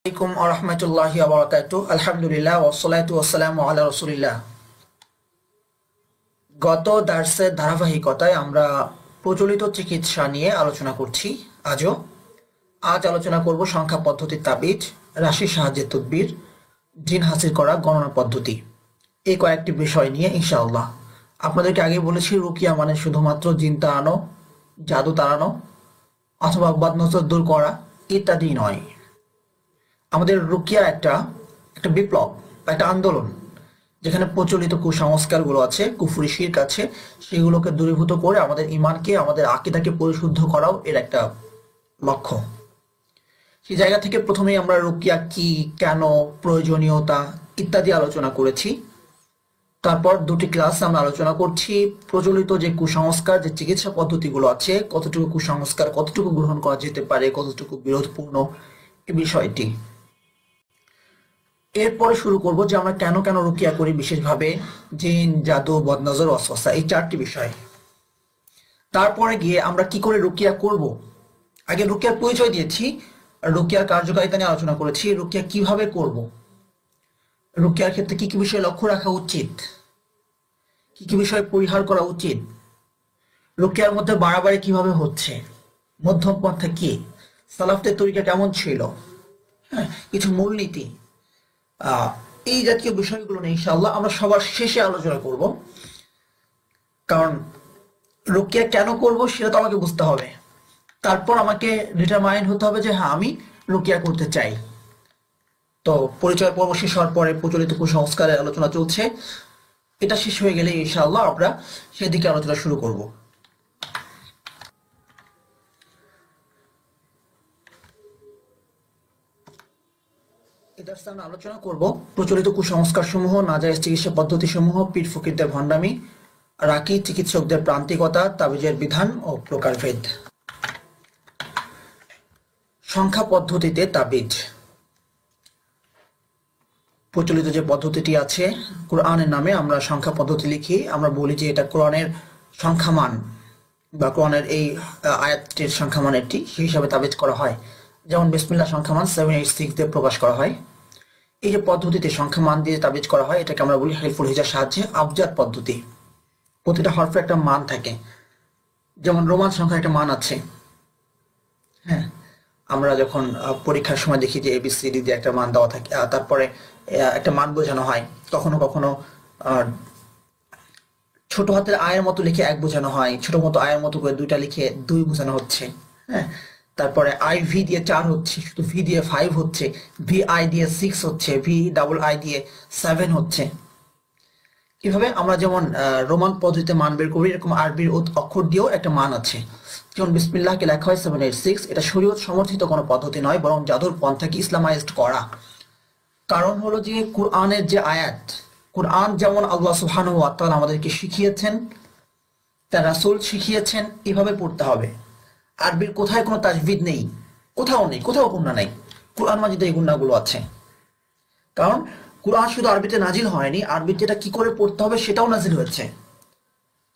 আলাইকুম ওয়া রাহমাতুল্লাহি ওয়া বারাকাতুহু। আলহামদুলিল্লাহ ওয়াসসালাতু ওয়াসসালামু আলা রাসূলিল্লাহ। গত দার্সের ধারাবাহিকতায় আমরা প্রচলিত চিকিৎসা নিয়ে আলোচনা করছি। আজ আলোচনা করব সংখ্যা পদ্ধতির তাবিজ, রাশির সাহায্যে তদবির, জিন হাসিল করা গণনা পদ্ধতি, এই কয়েকটি বিষয় নিয়ে ইনশাআল্লাহ। আপনাদেরকে আগে বলেছি রুকিয়া মানে শুধুমাত্র জিন তাড়ানো, জাদু তাড়ানো অথবা বদনজর দূর করা ইত্যাদি নয়। আমাদের রুকিয়া একটা বিপ্লব বা একটা আন্দোলন, যেখানে প্রচলিত কুসংস্কারগুলো আছে, কুফরি শিরক আছে, সেগুলোকে দূরীভূত করে আমাদের ইমানকে, আমাদের আকীদাকে পরিশুদ্ধ করাও এর একটা লক্ষ্য। সেই জায়গা থেকে প্রথমেই আমরা রুকিয়া কি, কেন, প্রয়োজনীয়তা ইত্যাদি আলোচনা করেছি। তারপর দুটি ক্লাস আমরা আলোচনা করছি প্রচলিত যে কুসংস্কার, যে চিকিৎসা পদ্ধতিগুলো আছে, কতটুকু কুসংস্কার, কতটুকু গ্রহণ করা যেতে পারে, কতটুকু বিরোধপূর্ণ, এই বিষয়টি। এরপরে শুরু করব যে আমরা কেন কেন রুকিয়া করি, বিশেষভাবে জিন, জাদু, বদনজর, ওয়াসওয়াসা, এই চারটি বিষয়। তারপরে গিয়ে আমরা কি করে রুকিয়া করব। আগে রুকিয়ার পরিচয় দিয়েছি, রুকিয়ার কার্যকারিতা নিয়ে আলোচনা করেছি, রুকিয়া কিভাবে করব, রুকিয়ার ক্ষেত্রে কি কি বিষয় লক্ষ্য রাখা উচিত, কি কি বিষয় পরিহার করা উচিত, রুকিয়ার মধ্যে বাড়াবাড়ি কিভাবে হচ্ছে, মধ্যম পন্থা কি, সালাফদের তরিকা কেমন ছিল, কিছু মূলনীতি, এই জাতীয় বিষয়গুলো নিয়ে ইনশাআল্লাহ আমরা সবার শেষে আলোচনা করব। কারণ রুকিয়া কেন করব সেটা তো আমাকে বুঝতে হবে, তারপর আমাকে ডিটারমাইন্ড হতে হবে যে হ্যাঁ আমি রুকিয়া করতে চাই। তো পরিচয় পর্ব শেষ হওয়ার পরে প্রচলিত কুসংস্কারের আলোচনা চলছে, এটা শেষ হয়ে গেলে ইনশাআল্লাহ আমরা সেদিকে আলোচনা শুরু করব। আমরা আলোচনা করব প্রচলিত কুসংস্কার সমূহ, নাজায়েজ চিকিৎসা পদ্ধতি সমূহ, পীর ফকিরদের ভণ্ডামি, রাকি চিকিৎসকদের প্রান্তিকতা, তাবিজের বিধান ও প্রকারভেদ। সংখ্যা পদ্ধতিতে তাবিজ। প্রচলিত যে পদ্ধতিটি আছে, কোরআনের নামে আমরা সংখ্যা পদ্ধতি লিখি, আমরা বলি যে এটা কোরআনের সংখ্যামান বা কোরআনের এই আয়াতটির সংখ্যামান এটি, সেই হিসাবে তাবিজ করা হয়। যেমন বিসমিল্লাহ সংখ্যামান 786 দিয়ে প্রকাশ করা হয়। এই যে পদ্ধতিতে সংখ্যা মান দিয়ে তাবিজ করা হয়, এটাকে আমরা বলি হেলফুল হিজার সাহায্যে আবজাদ পদ্ধতি। প্রতিটা হরফের একটা মান থাকে, যেমন রোমান সংখ্যার একটা মান আছে। হ্যাঁ, আমরা যখন পরীক্ষার সময় দেখি যে ABCD দিয়ে একটা মান দেওয়া থাকে, তারপরে একটা মান বোঝানো হয়, কখনো কখনো ছোট হাতের আয়ের মতো লিখে 1 বোঝানো হয়, ছোট মতো আয়ের মতো করে 2টা লিখে 2 বোঝানো হচ্ছে। হ্যাঁ, তারপরে IV দিয়ে 4 হচ্ছে, শুধু V দিয়ে 5 হচ্ছে, VI দিয়ে 6 হচ্ছে, VII দিয়ে 7 হচ্ছে। কিভাবে আমরা যেমন রোমান পদ্ধতিতে মান বের করি, এরকম আরবির অক্ষর দিয়েও একটা মান আছে। যেমন বিসমিল্লাহকে লেখা হয় 786, এটা শরীয়ত সমর্থিত কোনো পদ্ধতি নয়, বরং জাদুর পন্থাকে ইসলামাইজড করা। কারণ হলো যে কোরআনের যে আয়াত, কোরআন যেমন আল্লাহ সুবহানাহু ওয়া তাআলা আমাদেরকে শিখিয়েছেন, তার রাসূল শিখিয়েছেন, এভাবে পড়তে হবে। আরবির কোথায় কোনো তাজবিদ নেই, কোথাও নেই, কোথাও গুণা নেই। কোরআন মাজিদে এই গুণাগুলো আছে। কারণ কোরআন শুধু আরবিতে নাজিল হয়নি, আরবিতে এটা কি করে পড়তে হবে সেটাও নাজিল হয়েছে।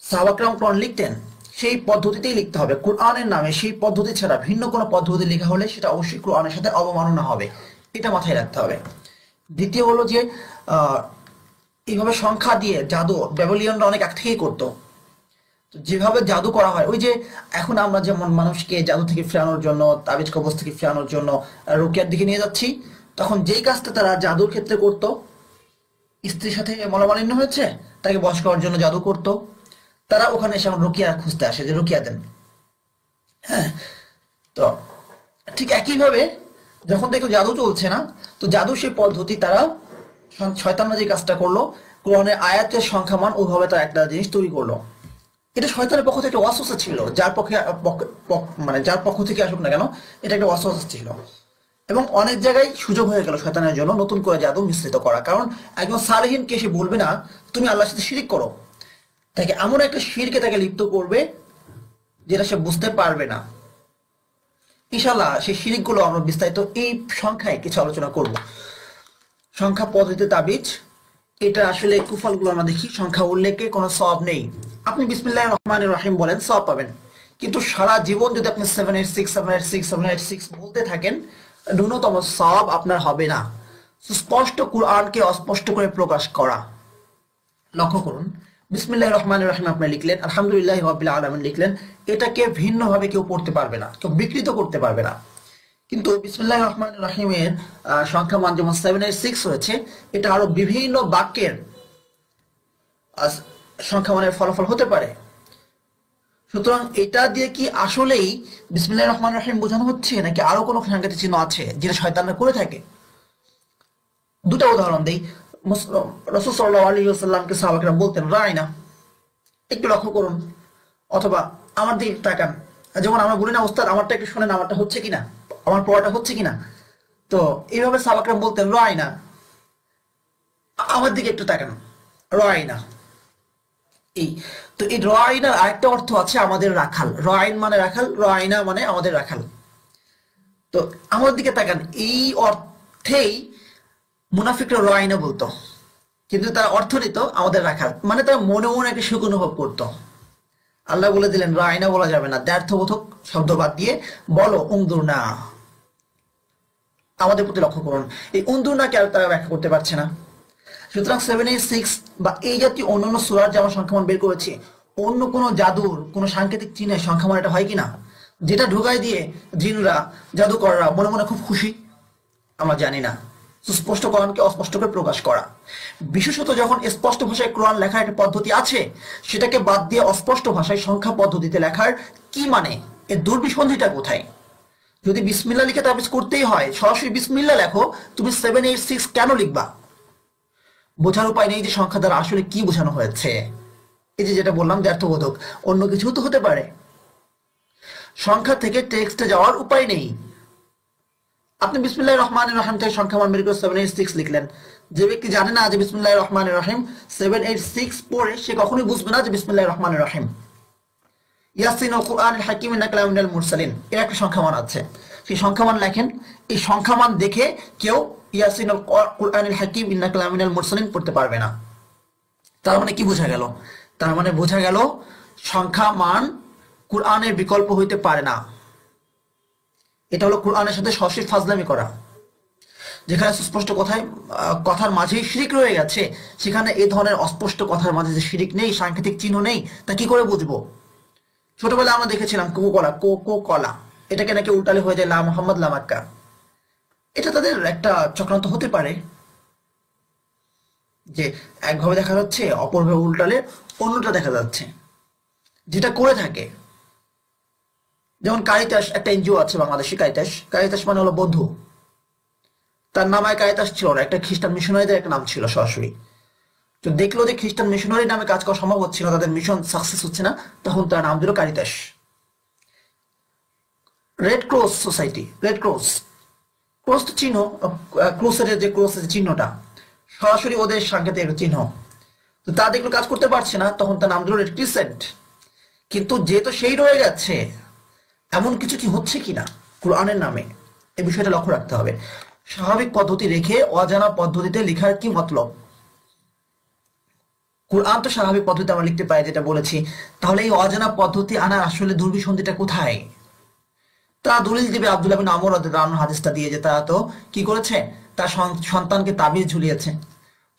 সাহাবায়ে কেরাম কোরআন লিখতেন, সেই পদ্ধতিতেই লিখতে হবে। কোরআনের নামে সেই পদ্ধতি ছাড়া ভিন্ন কোনো পদ্ধতি লেখা হলে সেটা অবশ্যই কোরআনের সাথে অবমাননা হবে, এটা মাথায় রাখতে হবে। দ্বিতীয় হলো যে এইভাবে সংখ্যা দিয়ে জাদু ব্যাবিলিয়নরা অনেক আগ থেকেই করতো। যেভাবে জাদু করা হয়, ওই যে এখন আমরা যেমন মানুষকে জাদু থেকে ফেরানোর জন্য, তাবিজ কবজ থেকে ফেরানোর জন্য রুকিয়ার দিকে নিয়ে যাচ্ছি, তখন যেই কাজটা তারা জাদুর ক্ষেত্রে করত, স্ত্রীর সাথে মনোমালিন্য হয়েছে, তাকে বশ করার জন্য জাদু করত, তারা ওখানে এসে রুকিয়া খুঁজতে আসে যে রুকিয়া দেন। হ্যাঁ, তো ঠিক একইভাবে যখন দেখো জাদু চলছে না, তো জাদু সেই পদ্ধতি, তারা শয়তানরা যে কাজটা করলো, কোরআনের আয়াতের সংখ্যামান ওইভাবে তারা একটা জিনিস তৈরি করলো। এটা শয়তানের পক্ষ থেকে একটা ওয়াসওয়াসা ছিল, যার পক্ষ থেকে আসুক না কেন, এটা একটা ওয়াসওয়াসা ছিল। এবং অনেক জায়গায় সুযোগ হয়ে গেল শয়তানের জন্য নতুন করে জাদু মিশ্রিত করা। কারণ একজন সালেহীনকে এসে বলবে না তুমি আল্লাহর সাথে শিরিক করো, তাকে এমন একটা শিরকে তাকে লিপ্ত করবে যেটা সে বুঝতে পারবে না। ইনশাআল্লাহ সেই শিরিকগুলো আমরা বিস্তারিত এই সংখ্যায় কিছু আলোচনা করব। সংখ্যা পদ্ধতিতে তাবিজ, এটা আসলে কুফলগুলো আমরা দেখি, সংখ্যা উল্লেখে কোনো সওয়াব নেই। আপনি বিসমিল্লাহির রহমানির রহিম বলেন, সওয়াব পাবেন, কিন্তু সারা জীবন যদি আপনি 786 786 786 বলতে থাকেন, ন্যূনতম সওয়াব আপনার হবে না। স্পষ্ট কোরআনকে অস্পষ্ট করে প্রকাশ করা। লক্ষ্য করুন, বিসমিল্লাহির রহমানির রহিম আপনি লিখলেন, আলহামদুলিল্লাহি রাব্বিল আলামিন লিখলেন, এটাকে ভিন্নভাবে কেউ পড়তে পারবে না, কেউ বিকৃত করতে পারবে না। কিন্তু বিসমিল্লাহির রহমানির রহিমের সংখ্যা মান যেমন 786 হয়েছে, এটা আরো বিভিন্ন বাক্যের সংখ্যা মানের ফলাফল হতে পারে। সুতরাং এটা দিয়ে কি আসলেই বিসমিল্লাহির রহমানির রহিম বোঝানো হচ্ছে, নাকি আরো কোনো সাংকেতিক চিহ্ন আছে যেটা শয়তানরা করে থাকে? দুটা উদাহরণ দেই। রাসূল সাল্লাল্লাহু আলাইহি ওয়াসাল্লামকে সাহাবারা বলতেন রায়না, একটু লক্ষ্য করুন, অথবা আমার দিকে তাকান। যেমন আমরা বলি না, ওস্তাদ আমারটা একটু শোনেন, আমারটা হচ্ছে কিনা, আমার পড়াটা হচ্ছে কিনা। তো এইভাবে সাহাবারা বলতেন রায়না, আমার দিকে একটু তাকান, রায়না। এই তো এই রায়নার আরেকটা অর্থ আছে আমাদের রাখাল। রায়ন মানে রাখাল, রায়না মানে আমাদের রাখাল। তো আমাদের দিকে তাকান, এই অর্থেই মুনাফিকরা রায়না বলতো, কিন্তু তার অর্থ নিত আমাদের রাখাল, মানে তার মনে মনে একটা সুখ অনুভব করতো। আল্লাহ বলে দিলেন রায়না বলা যাবে না, দ্ব্যর্থবোধক শব্দ বাদ দিয়ে বলো উংদুর না। আমাদের প্রতি লক্ষ্য করুন, এই উংদুর না কে আর তারা ব্যাখ্যা করতে পারছে না। সুতরাং 786 বা এই জাতীয় অন্যান্য সূরার যে আমরা সংখ্যামান বের করেছি, অন্য কোনো জাদুর কোনো সাংকেতিক চিহ্নের সংখ্যামান এটা হয় কিনা, যেটা ঢুকাই দিয়ে জিনরা জাদুকররা মনে মনে খুব খুশি, আমরা জানি না। সুস্পষ্ট কোরআনকে অস্পষ্ট করে প্রকাশ করা, বিশেষত যখন স্পষ্ট ভাষায় কোরআন লেখার একটা পদ্ধতি আছে, সেটাকে বাদ দিয়ে অস্পষ্ট ভাষায় সংখ্যা পদ্ধতিতে লেখার কি মানে, এর দুর্বিসন্ধিটা কোথায়? যদি বিসমিল্লাহ লিখে তাবিজ করতেই হয়, সরাসরি বিসমিল্লাহ লেখো, তুমি 786 কেন লিখবা? বোঝার উপায় নেই যে সংখ্যা দ্বারা আসলে কি বোঝানো হয়েছে। এই যে যেটা বললাম দ্ব্যর্থবোধক, অন্য কিছু তো হতে পারে। সংখ্যা থেকে টেক্সটে যাওয়ার উপায় নেই। আপনি বিসমিল্লাহির রহমানির রহিম থেকে সংখ্যা মান বের করে 786 লিখলেন, যে ব্যক্তি জানে না যে বিসমিল্লাহির রহমানির রহিম 786 পড়ে, সে কখনোই বুঝবে না যে বিসমিল্লাহির রহমানির রহিম। ইয়াসিন ওয়াল কুরআনিল হাকিম ইন্নাকা লামিনাল মুরসালিন, এর একটা সংখ্যা মান আছে, সেই সংখ্যা মান লেখেন। এই সংখ্যা মান দেখে কেউ ইয়াসিন ওয়াল কুরআনিল হাকিম ইন্নাকা লামিনাল মুরসালিন পড়তে পারবে না। তার মানে কি বোঝা গেল? তার মানে বোঝা গেল সংখ্যা মান কুরআনের বিকল্প হইতে পারে না। এটা হলো কুরআনের সাথে সরাসরি ফাজলামি করা। যেখানে সুস্পষ্ট কথার মাঝেই শিরিক রয়ে গেছে, সেখানে এই ধরনের অস্পষ্ট কথার মাঝে যে শিরিক নেই, সাংকেতিক চিহ্ন নেই, তা কি করে বুঝবো? ছোটবেলায় আমরা দেখেছিলাম কলা, এটাকে নাকি উল্টালে হয়ে যায় লা মুহাম্মদ লা মাক্কা। এটা তাদের একটা চক্রান্ত হতে পারে, যে একভাবে দেখা যাচ্ছে, অপরভাবে উল্টালে অন্যটা দেখা যাচ্ছে, যেটা করে থাকে। যেমন কারিতাস, একটা এনজিও আছে বাংলাদেশে, কারিতাস মানে হলো বন্ধু। তার নামায় কারিতাস ছিল না, একটা খ্রিস্টান মিশনারিদের একটা নাম ছিল সরাসরি। তো দেখলো যে খ্রিস্টান মিশনারি নামে কাজ করা সম্ভব হচ্ছে না, তাদের মিশন সাকসেস হচ্ছে না, তখন তার নাম দিল Caritas. Red cross society, red cross, cross তো চিহ্ন, ক্রুসেডের যে ক্রসের চিহ্নটা সরাসরি ওদের সাংকেতিক চিহ্ন। তো তা দেখলো কাজ করতে পারছে না, তখন তার নাম দিল রেড ক্রিসেন্ট। কিন্তু যেহেতু সেই রয়ে গেছে, এমন কিছু কি হচ্ছে কিনা কোরআনের নামে, এই বিষয়টা লক্ষ্য রাখতে হবে। স্বাভাবিক পদ্ধতি রেখে অজানা পদ্ধতিতে লেখার কি মতলব? কোরআন তো স্বাভাবিক পদ্ধতিতে আমরা লিখতে পাই, যেটা বলেছি। তাহলে এই অজানা পদ্ধতি আনার আসলে দুর্বিসন্ধিটা কোথায়? তারা দলিল দিবে আব্দুল্লাহ বিন আমর রাদিয়াল্লাহু আনহু হাদিসটা দিয়ে, যে তারা তো কি করেছে, তার সন্তানকে তাবিজ ঝুলিয়েছে।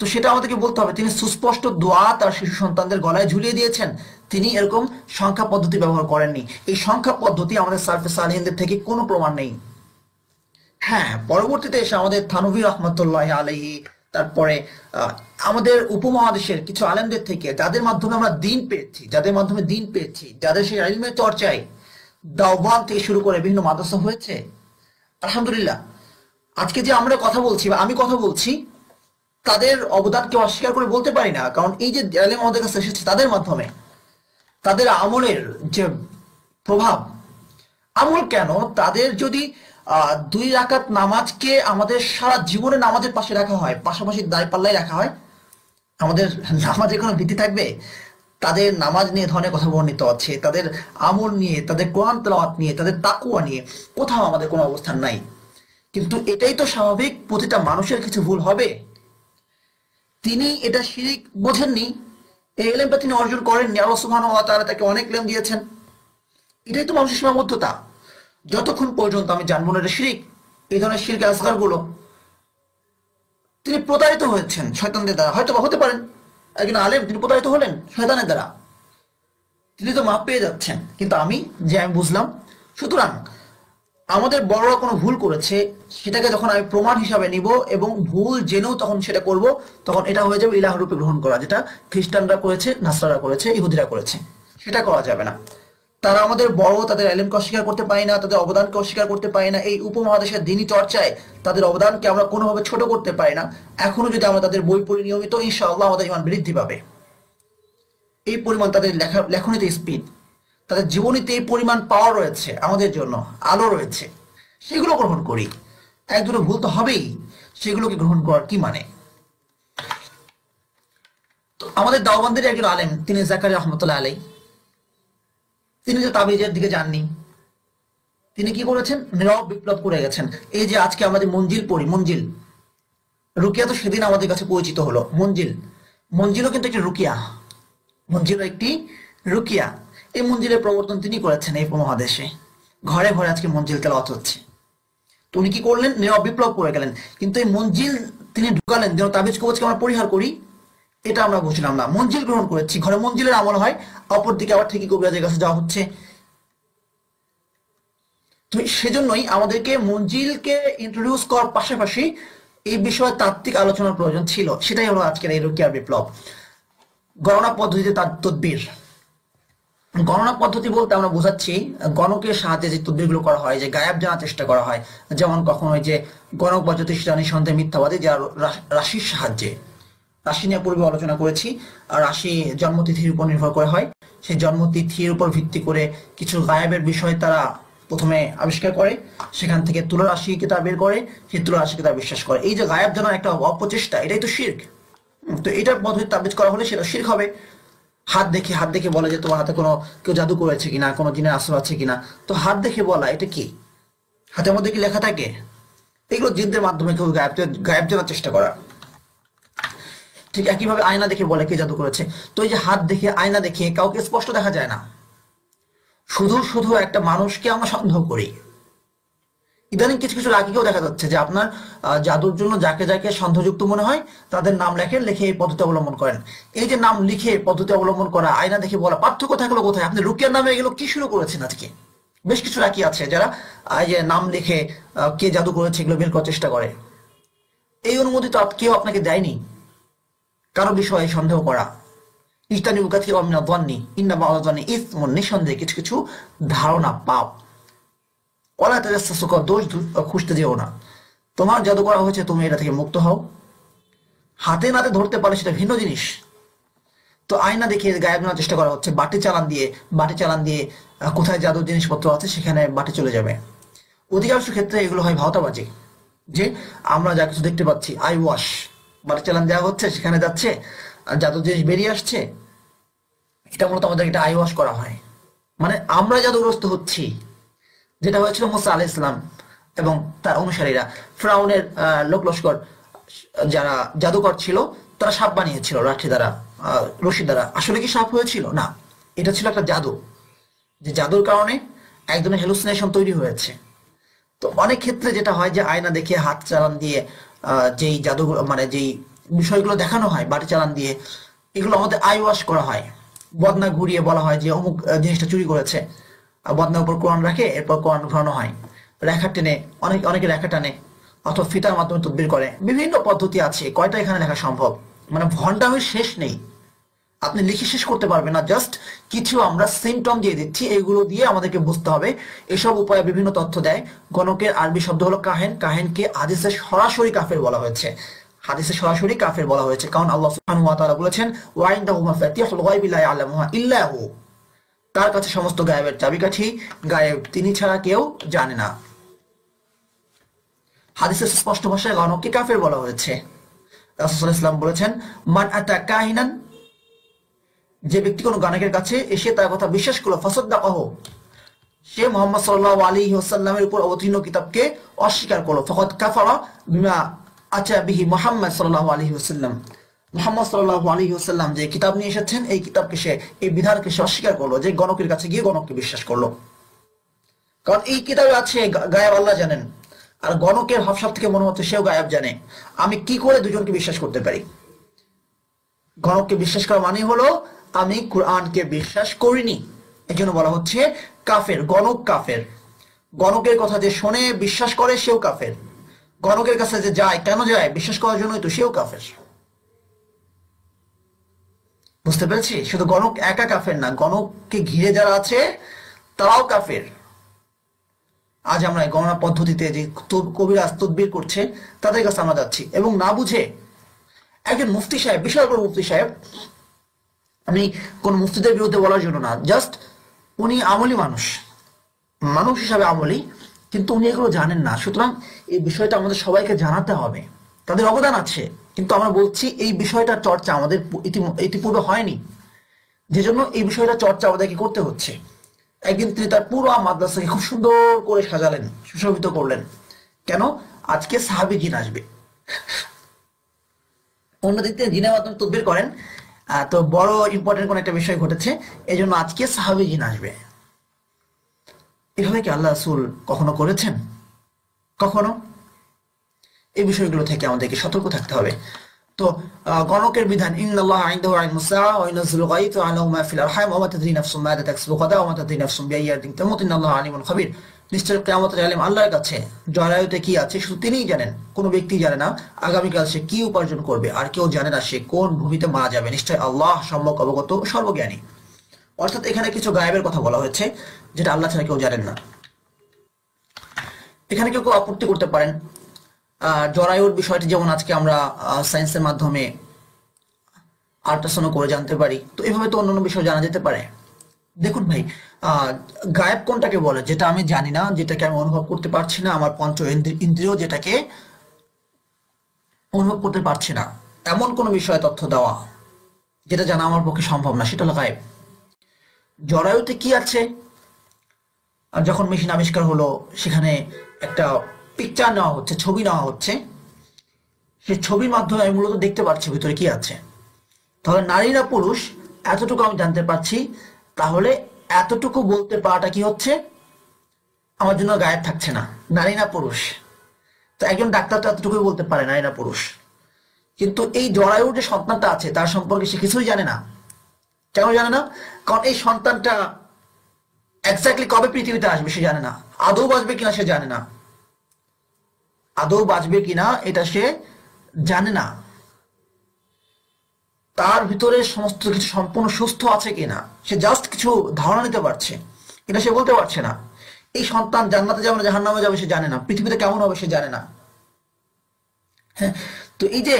তো সেটা আমাদেরকে বলতে হবে, তিনি সুস্পষ্ট দোয়া তার শিশু সন্তানদের গলায় ঝুলিয়ে দিয়েছেন, তিনি এরকম সংখ্যা পদ্ধতি ব্যবহার করেননি। এই সংখ্যা পদ্ধতি আমাদের সালফে সালেহিনদের থেকে কোনো প্রমাণ নেই। হ্যাঁ, পরবর্তীতে এসে আমাদের থানভী রহমতুল্লাহ আলাইহি, তারপরে আমাদের উপমহাদেশের কিছু আলেমদের থেকে, যাদের মাধ্যমে আমরা দিন পেয়েছি, যাদের সেই ইলমের চর্চায় দাওয়াত থেকে শুরু করে বিভিন্ন মাদ্রাসা হয়েছে, আলহামদুলিল্লাহ। আজকে যে আমরা কথা বলছি বা আমি কথা বলছি, তাদের অবদানকে অস্বীকার করে বলতে পারি না, কারণ এই যে আলেম আমাদের কাছে এসেছে তাদের মাধ্যমে, তাদের আমলের যে প্রভাব, আমল কেন, তাদের যদি 2 রাকাত নামাজকে আমাদের সারা জীবনে নামাজের পাশে রাখা হয়, পাশাপাশি দায় পাল্লায় রাখা হয়, আমাদের নামাজের কোনো ভীতি থাকবে? তাদের নামাজ নিয়ে ধরনের কথা বর্ণিত আছে, তাদের আমল নিয়ে, তাদের কোরআন তেলাওয়াত নিয়ে, তাদের তাকওয়া নিয়ে কোথাও আমাদের কোনো অবস্থান নাই। কিন্তু এটাই তো স্বাভাবিক, প্রতিটা মানুষের কিছু ভুল হবে। তিনি এটা শিরিক বোঝেননি, এই ইলমটা তিনি অর্জন করেননি, আল্লাহ সুবহানাহু ওয়া তাআলা তাকে অনেক ইলম দিয়েছেন। এটাই তো মানুষের সীমাবদ্ধতা। যতক্ষণ পর্যন্ত আমি জানবো না এটা শিরিক, এই ধরনের শিরক আসগার গুলো, তিনি প্রতারিত হয়েছেন শয়তানদের দ্বারা। হয়তো হতে পারেন একজন আলেম তিনি প্রতারিত হলেন শয়তানের দ্বারা, তিনি তো মাপ পেয়ে যাচ্ছেন, কিন্তু আমি বুঝলাম। সুতরাং আমাদের বড়রা কোনো ভুল করেছে, সেটাকে যখন আমি প্রমাণ হিসাবে নিব এবং ভুল জেনেও তখন সেটা করব, তখন এটা হয়ে যাবে ইলাহ রূপে গ্রহণ করা, যেটা খ্রিস্টানরা করেছে, নাসরারা করেছে, ইহুদিরা করেছে। সেটা করা যাবে না। তারা আমাদের বড়, তাদের ইলমকে অস্বীকার করতে পারি না, তাদের অবদানকে অস্বীকার করতে পারি না। এই উপমহাদেশের দ্বীনি চর্চায় তাদের অবদানকে আমরা কোনোভাবে ছোট করতে পারি না। এখনো যদি আমরা তাদের বই পড়ি নিয়মিত, ইনশাআল্লাহ আমাদের ঈমান বৃদ্ধি পাবে। এই পরিমাণ তাদের লেখনীতে স্পিড, তাদের জীবনীতে এই পরিমাণ পাওয়ার রয়েছে, আমাদের জন্য আলো রয়েছে, সেগুলো গ্রহণ করি। এক দুটো ভুল তো হবেই, সেগুলোকে গ্রহণ করার কি মানে? তো আমাদের দাওবন্দের একজন আলেম, তিনি জাকারিয়া রহমতুল্লাহ আলাই, তিনি যে তাবিজের দিকে যাননি, তিনি কি করেছেন? নীরব বিপ্লব করে গেছেন। এই যে আজকে আমাদের মঞ্জিল পড়ি, মঞ্জিল রুকিয়া তো সেদিন আমাদের কাছে পরিচিত হলো। মঞ্জিলও কিন্তু একটি রুকিয়া, মঞ্জিলও একটি রুকিয়া। এই মঞ্জিলের প্রবর্তন তিনি করেছেন এই উপমহাদেশে। ঘরে ঘরে আজকে মঞ্জিল তেলাওয়াত হচ্ছে। তো উনি কি করলেন? নীরব বিপ্লব করে গেলেন। কিন্তু এই মঞ্জিল তিনি ঢুকালেন যেন তাবিজ কবজকে আমরা পরিহার করি, এটা আমরা বুঝলাম না। মঞ্জিল গ্রহণ করেছি, ঘরে মঞ্জিলের আমল হয়, অপর দিকে আবার ঠিকই কবিরাজের কাছে যাওয়া হচ্ছে। তো সেজন্যই আমাদেরকে মঞ্জিলকে ইন্ট্রোডিউস করার পাশাপাশি এই বিষয়ে তাত্ত্বিক আলোচনার প্রয়োজন ছিল। সেটাই হলো আজকের এই রুকিয়া বিপ্লব। গণনা পদ্ধতিতে তার তদবির, গণনা পদ্ধতি বলতে আমরা বোঝাচ্ছি গণকের সাহায্যে যে তদবিরগুলো করা হয়, যে গায়েব জানার চেষ্টা করা হয়। যেমন কখনো যে গণক বা জ্যোতিষরা নিঃসন্দেহে মিথ্যাবাদী, যারা রাশির সাহায্যে, রাশি নিয়ে পূর্বে আলোচনা করেছি, আর রাশি জন্মতিথির উপর নির্ভর করে হয়। সেই জন্মতিথির উপর ভিত্তি করে কিছু গায়েবের বিষয় তারা প্রথমে আবিষ্কার করে, সেখান থেকে তুলা রাশিকে তারা বের করে, সেই তুলা রাশিকে তারা বিশ্বাস করে। এই যে গায়েব জানার একটা অপচেষ্টা, এটাই তো শিরক। তো এটার পদ্ধতি তাবিজ করা হলে সেটা শিরক হবে। হাত দেখে বলে যে তোমার হাতে কোনো কেউ জাদু করেছে কিনা, কোনো জিনের আসর আছে কিনা। তো হাত দেখে বলা, এটা কি? হাতের মধ্যে কি লেখা থাকে? এগুলো জিনদের মাধ্যমে কেউ গায়েব জানার চেষ্টা করা। ঠিক একইভাবে আয়না দেখে বলে কে জাদু করেছে। তো এই যে হাত দেখে, আয়না দেখে কাউকে স্পষ্ট দেখা যায় না, শুধু একটা মানুষকে আমরা সন্দেহ করি। ইদানিং কিছু রাগীকেও দেখা যাচ্ছে যে আপনার জাদুর জন্য যাকে যাকে সন্দেহযুক্ত মনে হয় তাদের নাম লিখে এই পদ্ধতি অবলম্বন করেন। এই যে নাম লিখে পদ্ধতি অবলম্বন করা, আয়না দেখে বলা, পার্থক্য থাকলো কোথায়? আপনি রুকিয়ার নামে এগুলো কি শুরু করেছেন আজকে? বেশ কিছু রাগী আছে যারা এই যে নাম লিখে কে জাদু করেছে এগুলো বের করার চেষ্টা করে। এই অনুমতি তো কেউ আপনাকে দেয়নি কারো বিষয়ে সন্দেহ করা। ইস্তানিবু কাসীরাম মিনাজ যান্নি ইন্না বা'দা যান্নি ইসমুন, নিঃসন্দেহে কিছু কিছু ধারণা পাপ। ওয়ালা তাজাসসু, দোষ খুঁজতে যেও না। তোমার জাদু করা হয়েছে, তুমি এটা থেকে মুক্ত হও। হাতে নাতে ধরতে পারলে সেটা ভিন্ন জিনিস। তো আয়না দেখে গায়েব জানার চেষ্টা করা হচ্ছে, বাটি চালান দিয়ে কোথায় জাদুর জিনিসপত্র আছে সেখানে বাটি চলে যাবে। অধিকাংশ ক্ষেত্রে এগুলো হয় ভাওতাবাজি, যে আমরা যা কিছু দেখতে পাচ্ছি, আই ওয়াশ, বাটি চালান দেওয়া হচ্ছে, সেখানে যাচ্ছে আর জাদুর জিনিস বেরিয়ে আসছে। এটা মূলত আমাদের এটা আই ওয়াশ করা হয়, মানে আমরা জাদুগ্রস্ত হচ্ছি। যেটা হয়েছিল মুসা আলাইহিস সালাম এবং তার অনুসারীরা, ফিরআউনের লোক লস্কর যারা জাদুকর ছিল, তারা সাপ বানিয়েছিল লাঠি দ্বারা, রশি দ্বারা। আসলে কি সাপ হয়েছিল? না, এটা ছিল একটা জাদু, যে জাদুর কারণে একজনের হ্যালুসিনেশন তৈরি হয়েছে। তো অনেক ক্ষেত্রে যেটা হয় যে আয়না দেখে, হাত চালান দিয়ে যেই জাদু, মানে যেই বিষয়গুলো দেখানো হয় বাটি চালান দিয়ে, এগুলো আমাদের আই ওয়াশ করা হয়। বদনা ঘুরিয়ে বলা হয় যে অমুক জিনিসটা চুরি করেছে, বদনার উপর কোরআন রাখে, এরপর কোরআন ঘোরানো হয়। রেখা টেনে, অনেকে রেখা টানে, অথবা ফিতার মাধ্যমে তদবির করে। বিভিন্ন পদ্ধতি আছে, কয়টা এখানে লেখা সম্ভব? মানে ভণ্ডামির শেষ নেই, আপনি লিখে শেষ করতে পারবেন না। জাস্ট কিছু আমরা সিমটম দিয়ে দিচ্ছি, এগুলো দিয়ে আমাদেরকে বুঝতে হবে। এসব উপায়ে বিভিন্ন তথ্য দেয়। গণকের আরবি শব্দ হলো কাহেন। কাহেনকে হাদিসে সরাসরি কাফের বলা হয়েছে, কারণ আল্লাহ সুবহানাহু ওয়া তাআলা বলেছেন, ওয়া ইনদাহু মাফাতিহুল গায়বি লা ইয়ালামুহা ইল্লা হু, তার কাছে সমস্ত গায়েবের চাবিকাঠি, গায়েব তিনি ছাড়া কেউ জানে না। হাদিসে স্পষ্ট ভাষায় গণককে কাফের বলা হয়েছে। রাসূল সাল্লাল্লাহু আলাইহি ওয়াসাল্লাম বলেছেন, মান আতা কাহিনান, যে ব্যক্তি কোনো গায়কের কাছে এসে তার কথা বিশ্বাস করলো, ফাসাদ্দাকাহু, সে মুহাম্মদ সাল্লাল্লাহু আলাইহি ওয়াসাল্লামের উপর অবতীর্ণ কিতাবকে অস্বীকার করলো। ফাকাদ কাফারা বিমা আতা বিহি মুহাম্মদ সাল্লাল্লাহু আলাইহি ওয়াসাল্লাম, মুহাম্মদ সাল্লাল্লাহু আলাইহি ওয়াসাল্লাম যে কিতাব নিয়ে এসেছেন, এই কিতাবকে সে, এই বিধানকে সে অস্বীকার করলো, যে গণকের কাছে গিয়ে গণককে বিশ্বাস করলো। কারণ এই কিতাবে আছে গায়েব আল্লাহ জানেন, আর গণকের হাবভাব থেকে মনে হচ্ছে সেও গায়েব জানে। আমি কি করে দুজনকে বিশ্বাস করতে পারি? গণককে বিশ্বাস করা মানে হলো আমি কোরআনকে বিশ্বাস করিনি, এই জন্য বলা হচ্ছে কাফের। গণক কাফের। গণকের কথা যে শোনে বিশ্বাস করে সেও কাফের। গণকের কাছে যে যায়, কেন যায়? বিশ্বাস করার জন্যই তো, সেও কাফের। বুঝতে পেরেছি? শুধু গণক একা কাফের না, গণককে ঘিরে যারা আছে তারাও কাফের। আজ আমরা গণনা পদ্ধতিতে যে কবিরাজ তদবির করছে তাদের কাছে আমরা যাচ্ছি, এবং না বুঝে একজন মুফতি সাহেব, বিশাল বড় মুফতি সাহেব, আমি কোন মুফতিদের বিরুদ্ধে বলার জন্য না, জাস্ট উনি আমলি মানুষ, মানুষ হিসাবে আমলি, কিন্তু উনি এগুলো জানেন না। সুতরাং এই বিষয়টা আমাদের সবাইকে জানাতে হবে। তাদের অবদান আছে, কিন্তু আমরা বলছি এই বিষয়টা চর্চা আমাদের ইতিপূর্বে হয়নি, যে জন্য এই বিষয়টা চর্চা আমাদেরকে করতে হচ্ছে। একদিন তিনি তার পুরো মাদ্রাসাকে খুব সুন্দর করে সাজালেন, সুশোভিত করলেন। কেন? আজকে সাহাবী জিন আসবে। অন্যদিক থেকে জিনের মাধ্যমে তদবির করেন, তো বড় ইম্পর্টেন্ট কোন একটা বিষয় ঘটেছে, এই জন্য আজকে সাহাবী জিন আসবে। এভাবে কি আল্লাহ রাসূল কখনো করেছেন? কখনো? এই বিষয়গুলো থেকে আমাদেরকে সতর্ক থাকতে হবে। তো গণকের বিধান, ইন্নাল্লাহা ইনদাহু ইলমুস সাআ ওয়া ইউনাজ্জিলুল গায়থা ওয়া ইয়ালামু মা ফিল আরহাম ওয়া মা তাদরি নাফসুম মাযা তাকসিবু গাদা ওয়া মা তাদরি নাফসুম বিআইয়ি আরদিন তামুত ইন্নাল্লাহা আলিমুন খাবীর। নিশ্চয় কিয়ামতের ইলম আল্লাহর কাছে, জরায়ুতে কি আছে শুধু তিনিই জানেন। কোনো ব্যক্তি জানে না আগামীকাল সে কি উপার্জন করবে, আর কেউ জানে না সে কোন ভূমিতে মারা যাবে। নিশ্চয় আল্লাহ সম্যক অবগত, সর্বজ্ঞানী। অর্থাৎ এখানে কিছু গায়েবের কথা বলা হয়েছে যেটা আল্লাহ ছাড়া কেউ জানেন না। এখানে কেউ কেউ আপত্তি করতে পারেন, জরায়ুর বিষয়টি যেমন আজকে আমরা সায়েন্সের মাধ্যমে আল্ট্রাসাউন্ড করে জানতে পারি, তো এভাবে তো অন্যান্য বিষয় জানা যেতে পারে। দেখুন ভাই, গায়েব কোনটাকে বলে? যেটা আমি জানি না, যেটাকে আমি অনুভব করতে পারছি না, আমার পঞ্চ ইন্দ্রিয় যেটাকে অনুভব করতে পারছি না, এমন কোন বিষয়ে তথ্য দেওয়া যেটা জানা আমার পক্ষে সম্ভব না, সেটা হলো গায়েব। জরায়ুতে কি আছে, আর যখন মেশিন আবিষ্কার হলো সেখানে একটা পিকচার নেওয়া হচ্ছে, ছবি নেওয়া হচ্ছে, সেই ছবির মাধ্যমে আমি মূলত দেখতে পাচ্ছি ভিতরে কি আছে। তাহলে নারী না পুরুষ এতটুকু আমি জানতে পারছি, তাহলে এতটুকু বলতে পারাটা কি হচ্ছে? আমার জন্য গায়েব থাকছে না, নারী না পুরুষ। তো একজন ডাক্তার তো এতটুকুই বলতে পারে নারী না পুরুষ, কিন্তু এই জরায়ুর যে সন্তানটা আছে তার সম্পর্কে সে কিছুই জানে না। কেন জানে না? কারণ এই সন্তানটা এক্স্যাক্টলি কবে পৃথিবীতে আসবে সে জানে না, আদৌ বাঁচবে কিনা সে জানে না, আদৌ বাঁচবে কিনা এটা সে জানে না, তার ভিতরে সমস্ত কিছু সম্পূর্ণ সুস্থ আছে কিনা সে জাস্ট কিছু ধারণা নিতে পারছে, এটা সে বলতে পারছে না। এই সন্তান জান্নাতে যাবে না জাহান্নামে যাবে সে জানে না, পৃথিবীতে কেমন হবে সে জানে না। হ্যাঁ, তো এই যে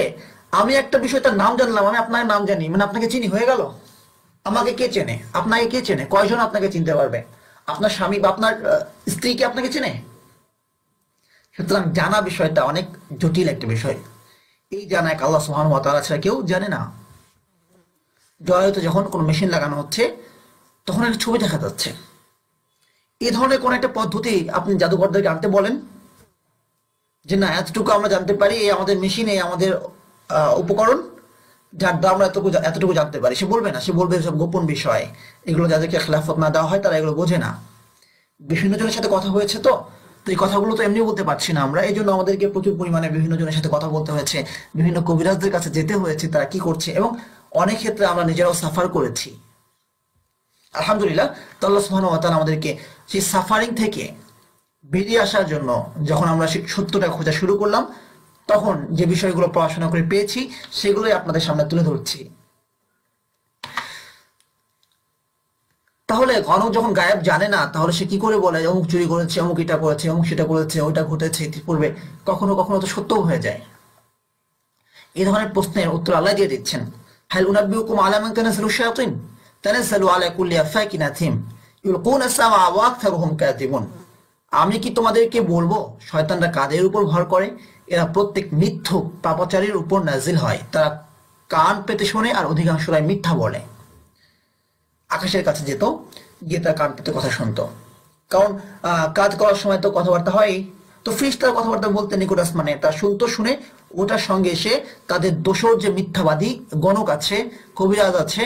আমি একটা বিষয় তার নাম জানলাম, আমি আপনার নাম জানি, মানে আপনাকে চিনি, হয়ে গেল। আমাকে কে চেনে? আপনাকে কে চেনে? কয়জন আপনাকে চিনতে পারবে? আপনার স্বামী বা আপনার স্ত্রী কি আপনাকে চেনে? সুতরাং জানা বিষয়টা অনেক জটিল একটা বিষয়। এই জানা এক আল্লাহ সুবহানাহু ওয়া তাআলা ছাড়া কেউ জানে না। জরায়ুতে যখন কোনো মেশিন লাগানো হচ্ছে তখন একটা ছবি দেখা যাচ্ছে। এই ধরনের কোন একটা পদ্ধতি আপনি জাদুঘরদেরকে আনতে বলেন, যে না এতটুকু আমরা জানতে পারি, এই আমাদের মেশিন, এই আমাদের উপকরণ, যার দ্বারা আমরা এতটুকু জানতে পারি। সে বলবে না, সে বলবে সব গোপন বিষয়, এগুলো যাদেরকে খেলাফত না দেওয়া হয় তারা এগুলো বোঝে না। বিভিন্ন জনের সাথে কথা হয়েছে, তো এই কথাগুলো তো এমনি বলতে পারছি না আমরা, এই জন্য আমাদেরকে প্রচুর পরিমাণে বিভিন্ন জনের সাথে কথা বলতে হয়েছে, বিভিন্ন কবিরাজদের কাছে যেতে হয়েছে তারা কি করছে, এবং অনেক ক্ষেত্রে আমরা নিজেরাও সাফার করেছি। আলহামদুলিল্লাহ, তো আল্লাহ সুবহানাহু ওয়া তাআলা আমাদেরকে সেই সাফারিং থেকে বেরিয়ে আসার জন্য যখন আমরা সত্যটা খোঁজা শুরু করলাম, তখন যে বিষয়গুলো পড়াশোনা করে পেয়েছি সেগুলোই আপনাদের সামনে তুলে ধরছি। তাহলে গণক যখন গায়েব জানে না, তাহলে সে কি করে বলে অমুক চুরি করেছে, অমুক এটা করেছে, অমুক সেটা করেছে, ওইটা ঘটেছে ইতিপূর্বে? কখনো কখনো তো সত্যও হয়ে যায়। এই ধরনের প্রশ্নের উত্তর আল্লাহ দিয়ে দিচ্ছেন। হাল উনাব্বিউকুম আলা মান তানাজ্জালু শায়াতিন তানাজ্জালু আলা কুল্লি আফাকিন আথিম ইউলকুনা আস-সামআ ওয়া আকতারুহুম কাযিবুন। আমি কি তোমাদেরকে বলবো শয়তানরা কাদের উপর ভর করে? এরা প্রত্যেক মিথ্যুক পাপাচারীর উপর নাজিল হয়, তারা কান পেতে শোনে আর অধিকাংশরাই মিথ্যা বলে। আকাশের কাছে যেত, গিয়ে তার কান পেতে কথা শুনতো, কারণ কাজ করার সময় তো কথাবার্তা হয়, তো ফেরেশতার কথাবার্তা বলতে নিকট আসমানে তা শুনতো, শুনে ওটার সঙ্গে এসে তাদের দোসর যে মিথ্যাবাদী গণক আছে, কবিরাজ আছে,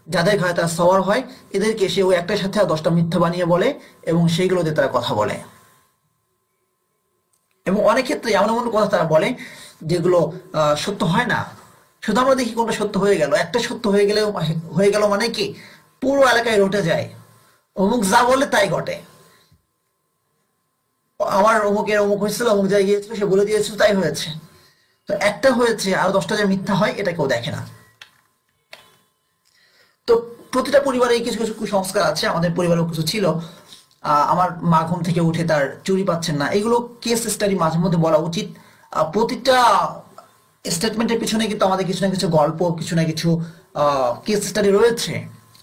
যাদের ঘাড়ে তারা সওয়ার হয়, এদেরকে এসে ওই একটার সাথে 10টা মিথ্যা বানিয়ে বলে এবং সেইগুলো দিয়ে তারা কথা বলে। এবং অনেক ক্ষেত্রে এমন এমন কথা তারা বলে যেগুলো সত্য হয় না। শুধু আমরা দেখি কোনটা সত্য হয়ে গেল, একটা সত্য হয়ে গেল মানে কি পুরো এলাকায় রটে যায়, অমুক যা বলে তাই ঘটে। আমার অমুকের অমুক হয়েছিল, অমুক জায়গায় গিয়েছিল, সে বলে দিয়েছিল, তাই হয়েছে। তো একটা হয়েছে আর 10টা যে মিথ্যা হয় এটা কেউ দেখে না। তো প্রতিটা পরিবারে কিছু কিছু কুসংস্কার আছে, আমাদের পরিবারেও কিছু ছিল। আমার মা ঘুম থেকে উঠে তার চুরি পাচ্ছেন না, এগুলো কেস স্টাডি মাঝে মধ্যে বলা উচিত। প্রতিটা স্টেটমেন্টের পিছনে কিন্তু আমাদের কিছু না কিছু গল্প, কিছু না কিছু কেস স্টাডি রয়েছে।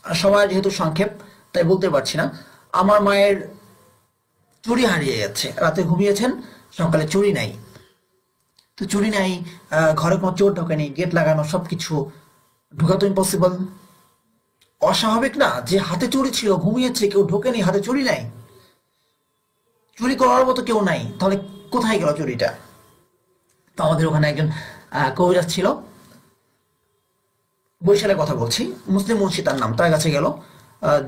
আর সবার যেহেতু সংক্ষেপ তাই বলতে পারছি না। আমার মায়ের চুড়ি হারিয়ে গেছে, রাতে ঘুমিয়েছেন, সকালে চুড়ি নাই। তো চুড়ি নাই, ঘরে কোনো চোর ঢোকেনি, গেট লাগানো, সবকিছু, ঢোকা তো ইম্পসিবল। অস্বাভাবিক না যে হাতে চুড়ি ছিল, ঘুমিয়েছে, কেউ ঢোকেনি, হাতে চুড়ি নাই, চুরি করার মতো কেউ নাই, তাহলে কোথায় গেল চুরিটা? তো আমাদের ওখানে একজন কবিরাজ ছিল, বরিশালের কথা বলছি, মুসলিম মুন্সি তার নাম। তার কাছে গেল,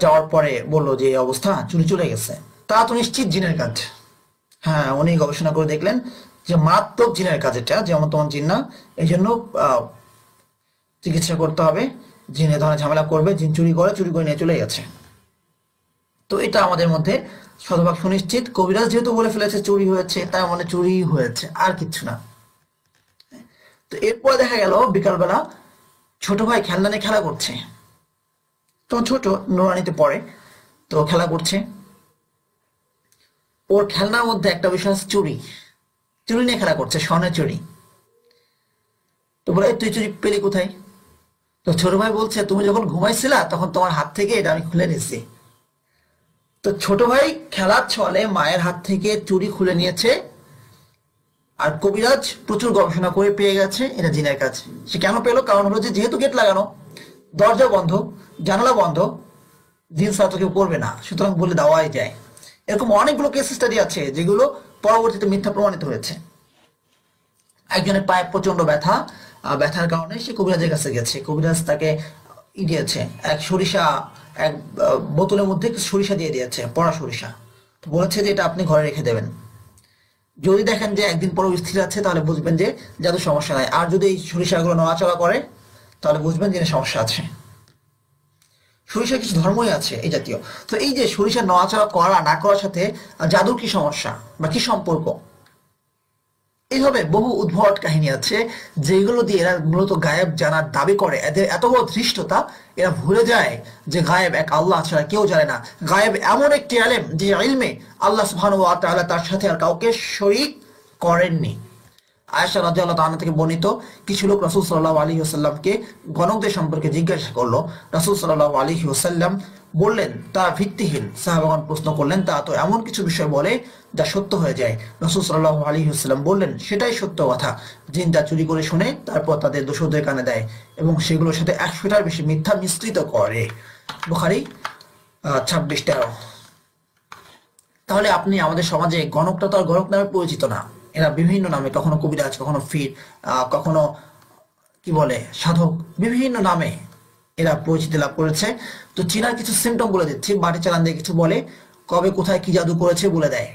যাওয়ার পরে বলল যে এই অবস্থা, চুরি চলে গেছে। তা তো নিশ্চিত জিনের কাজ। হ্যাঁ, উনি গবেষণা করে দেখলেন যে মারাত্মক জিনের কাজ এটা, যেমন তোমার জিন না, এই জন্য চিকিৎসা করতে হবে। জিন এ ধরনের ঝামেলা করবে, জিন চুরি করে নিয়ে চলে গেছে। তো এটা আমাদের মধ্যে শতভাগ সুনিশ্চিত। কবিরাজ যেহেতু বলে ফেলেছে চুরি হয়েছে, তার মানে চুরি হয়েছে, আর কিচ্ছু না। তো এরপরে দেখা গেল বিকালবেলা ছোট ভাই খেলনা নিয়ে খেলা করছে। তখন ছোট, নুরানিতে পড়ে, তো খেলা করছে। ওর খেলনার মধ্যে একটা বিষয় আছে চুরি, চুরি নিয়ে খেলা করছে, স্বর্ণের চুরি। তো বলে, তুই চুরি পেলি কোথায়? তো ছোট ভাই বলছে, তুমি যখন ঘুমাইছিলা তখন তোমার হাত থেকে এটা আমি খুলে নিয়েছি। তো ছোট ভাই খেলার ছলে মায়ের হাত থেকে চুরি খুলে নিয়েছে, আর কবিরাজ প্রচুর গবেষণা করে পেয়ে গেছে এটা জিনের কাজ। সে কেন পেলো? কারণ হলো যে যেহেতু গেট লাগানো, দরজা বন্ধ, জানালা বন্ধ, জিন ছাড়া তো কেউ করবে না, সুতরাং বলে দেওয়াই যায়। এরকম অনেকগুলো কেস স্টাডি আছে যেগুলো পরবর্তীতে মিথ্যা প্রমাণিত হয়েছে। একজনের পায়ে প্রচন্ড ব্যথা, ব্যথার কারণে সে কবিরাজের কাছে গেছে, কবিরাজ তাকে দিয়েছে এক সরিষা, এক বোতলের মধ্যে সরিষা দিয়ে দিয়েছে, পড়া সরিষা। বলেছে যে এটা আপনি ঘরে রেখে দেবেন, যদি দেখেন যে একদিন পর স্থির আছে তাহলে বুঝবেন যে জাদু সমস্যা নাই, আর যদি এই সরিষাগুলো নড়াচড়া করে তাহলে বুঝবেন যে সমস্যা আছে। সরিষার কিছু ধর্মই আছে এই জাতীয়। তো এই যে সরিষা নড়াচড়া করা না করার সাথে জাদুর কি সমস্যা বা কি সম্পর্ক? এইভাবে বহু উদ্ভট কাহিনী আছে যেগুলো দিয়ে এরা মূলত গায়েব জানার দাবি করে। এদের এত বড় ধৃষ্টতা, এরা ভুলে যায় যে গায়েব এক আল্লাহ ছাড়া কেউ জানে না। গায়েব এমন একটি ইলম যে ইলমে আল্লাহ সুবহানাহু ওয়া তাআলা তার সাথে আর কাউকে শরীক করেননি। আয়েশা রাদিয়াল্লাহু তাআলা থেকে বর্ণিত, কিছু লোক রাসূল সাল্লাল্লাহু আলাইহি ওয়াসাল্লামকে গণকদের সম্পর্কে জিজ্ঞাসা করলো। রাসূল সাল্লাল্লাহু আলাইহি ওয়াসাল্লাম বললেন তা ভিত্তিহীন। সাহাবাগণ প্রশ্ন করলেন, তা তো এমন কিছু বিষয় বলে যা সত্য হয়ে যায়। রাসূল সাল্লাল্লাহু আলাইহি ওয়াসাল্লাম বললেন, সেটাই সত্য কথা। জিন যা চুরি করে শুনে তারপর তাদের দোষদের কানে দেয় এবং সেগুলোর সাথে 100টার বেশি মিথ্যা মিশ্রিত করে। বুখারী 26:13। তাহলে আপনি আমাদের সমাজে গণকটা তো আর গণক নামে পরিচিত না, এরা বিভিন্ন নামে, কখনো কবিরাজ, কখনো ফির, কখনো কি বলে সাধক, বিভিন্ন নামে এরা পরিচিতি লাভ করেছে। তো চীনার কিছু সিমটম বলে দিচ্ছি, বাটি চালান দিয়ে কিছু বলে, কবে কোথায় কি জাদু করেছে বলে দেয়।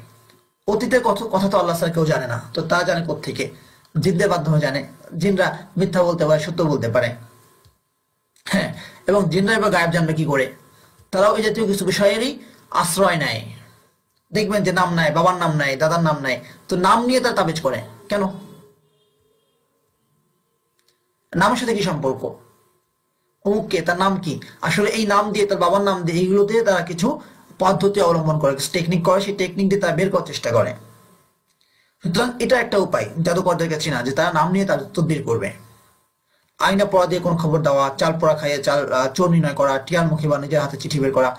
অতীতের কথা তো আল্লাহ ছাড়া কেউ জানে না, তো তা জানে কোত্থেকে? জিনদের মাধ্যমে জানে। জিনরা মিথ্যা বলতে পারে, সত্য বলতে পারে। হ্যাঁ, এবং জিনরা এবার গায়েব জানবে কি করে? তারাও এই জাতীয় কিছু বিষয়েরই আশ্রয় নেয়। দেখবেন যে নাম নাই, বাবার নাম নাই, দাদার নাম নাই, তো নাম নিয়ে তারা তাবিজ করে কেন? নামের সাথে কি সম্পর্ক? অমুককে, তার নাম কি? আসলে এই নাম দিয়ে, তার বাবার নাম দিয়ে, এইগুলো দিয়ে তারা কিছু পদ্ধতি অবলম্বন করে, কিছু টেকনিক করে, সেই টেকনিক দিয়ে তারা বের করার চেষ্টা করে। সুতরাং এটা একটা উপায় জাদুকরদের কাছে না, যে তারা নাম নিয়ে তার তদবির করবে। আয়না পড়া দিয়ে কোনো খবর দেওয়া, চাল পড়া খাইয়ে চোর নির্ণয় করা, টিয়ার মুখে বা নিজের হাতে চিঠি বের করা।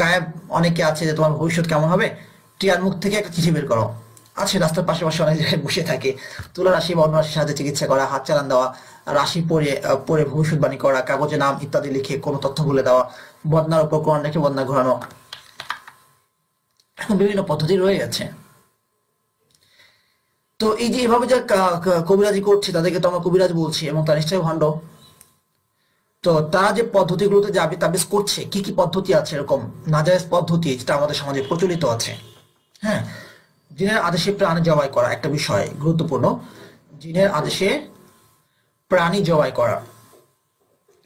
গায়েব অনেকে আছে যে তোমার ভবিষ্যৎ কেমন হবে, টিয়ার মুখ থেকে একটা চিঠি বের করো। আছে রাস্তার পাশে পাশে অনেক জায়গায় বসে থাকে। তুলা রাশি বা অন্য রাশির সাহায্যে চিকিৎসা করা, হাত চালান দেওয়া, রাশি পড়ে ভবিষ্যৎবাণী করা, কাগজে নাম ইত্যাদি লিখে কোনো তথ্য বলে দেওয়া, বদনার উপর কোরআন রেখে বদনা ঘোরানো। এখন বিভিন্ন পদ্ধতি রয়ে গেছে। তো এই যে এভাবে যে কবিরাজি করছে তাদেরকে তো আমরা কবিরাজ বলছি, এবং তার নিশ্চয়ই ভণ্ড। তো তারা যে পদ্ধতিগুলোতে যাবে তাবিজ করছে, কি কি পদ্ধতি আছে এরকম নাজায়েজ পদ্ধতি যেটা আমাদের সমাজে প্রচলিত আছে। হ্যাঁ, জিনের আদেশে প্রাণী জবাই করা একটা বিষয় গুরুত্বপূর্ণ, জিনের আদেশে প্রাণী জবাই করা।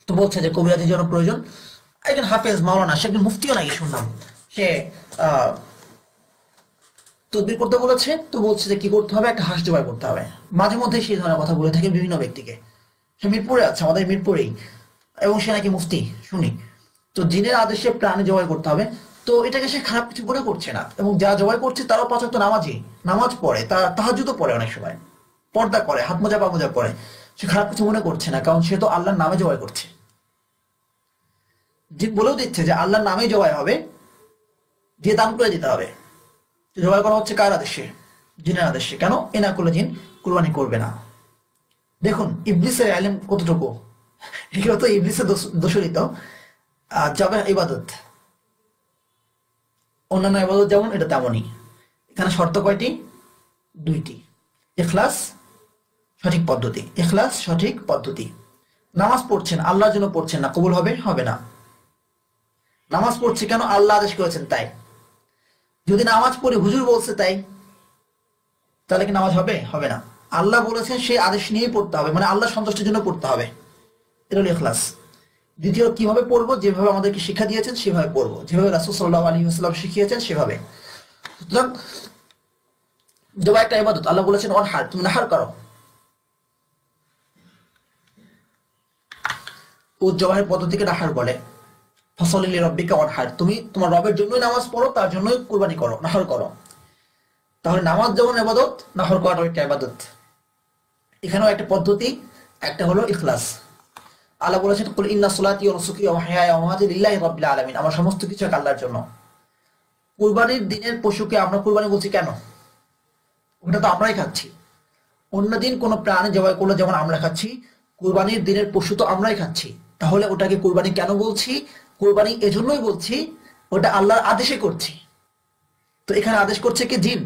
তো বলছে যে কবিরাজির জন্য প্রয়োজন। একজন হাফেজ মাওলানা, সে একজন মুফতিও নাকি শুনলাম, সে তদবির করতে বলেছে, তো বলছে যে কি করতে হবে, একটা হাঁস জবাই করতে হবে। মাঝে মধ্যে সেই ধরনের কথা বলে থাকে বিভিন্ন ব্যক্তিকে। সে মিরপুরে আছে, আমাদের মিরপুরেই, এবং সে নাকি মুফতি শুনি। তো জিনের আদেশে প্রাণী জবাই করতে হবে, তো এটাকে সে খারাপ কিছু মনে করছে না। এবং যারা জবাই করছে তারাও ৫ ওয়াক্ত নামাজি, নামাজ পড়ে, তারা তাহাজ্জুদও পড়ে, অনেক সময় পর্দা করে, হাত মোজা পা মোজা পড়ে। সে খারাপ কিছু মনে করছে না, কারণ সে তো আল্লাহর নামে জবাই করছে। জিন বলেও দিচ্ছে যে আল্লাহর নামে জবাই হবে, দিয়ে দান করে দিতে হবে। জবাই করা হচ্ছে কার আদেশে? জিনের আদেশে। কেন? এ না করলে জিন কুরবানি করবে না। দেখুন ইবলিসের ইলম কতটুকু, এগুলো তো ইবলিসের দোষরিত যাবে ইবাদত। অন্যান্য ইবাদত যেমন, এটা তেমনই। এখানে শর্ত কয়টি? 2টি। ইখলাস, সঠিক পদ্ধতি। ইখলাস, সঠিক পদ্ধতি। নামাজ পড়ছেন, আল্লাহর জন্য পড়ছেন না, কবুল হবে? হবে না। নামাজ পড়ছে কেন? আল্লাহ আদেশ করেছেন তাই। যদি নামাজ পড়ে হুজুর বলছে তাই, তাহলে কি নামাজ হবে? হবে না। আল্লাহ বলেছেন, সেই আদেশ নিয়েই পড়তে হবে, মানে আল্লাহ সন্তুষ্টির জন্য পড়তে হবে। এটা হলো ইখলাস। দ্বিতীয়, কিভাবে পড়বো? যেভাবে আমাদেরকে শিক্ষা দিয়েছেন সেভাবে পড়বো, যেভাবে রাসূল সাল্লাল্লাহু আলাইহি ওয়াসাল্লাম শিখিয়েছেন সেভাবে। সুতরাং জবাই একটা ইবাদত। আল্লাহ বলেছেন ওয়ানহার, তুমি নাহার করো। ও জবাইয়ের পদ্ধতিকে নাহার বলে। ফসলি লিরাব্বিকা ওয়ানহার, তুমি তোমার রবের জন্যই নামাজ পড়ো, তার জন্যই কুরবানি করো, নাহার করো। তাহলে নামাজ যেমন ইবাদত, নাহর করাটাও একটা ইবাদত। এখানেও একটা পদ্ধতি, একটা হলো ইখলাস। আল্লাহ বলেছেন কুল ইন্না সলাতি ওয়া নুসুকি ওয়া মাহইয়ায়া ওয়া মামাতি লিল্লাহি রাব্বিল আলামিন, আমার সমস্ত কিছু এক আল্লাহর জন্য। কুরবানির দিনের পশুকে আমরা কুরবানি বলছি কেন? ওটা তো আমরাই খাচ্ছি। অন্যদিন কোনো প্রাণী জবাই করলে যেমন আমরা খাচ্ছি, কুরবানির দিনের পশু তো আমরাই খাচ্ছি। তাহলে ওটাকে কুরবানি কেন বলছি? কুরবানি এজন্যই বলছি, ওটা আল্লাহর আদেশে করছি। তো এখানে আদেশ করছে কি? জিন।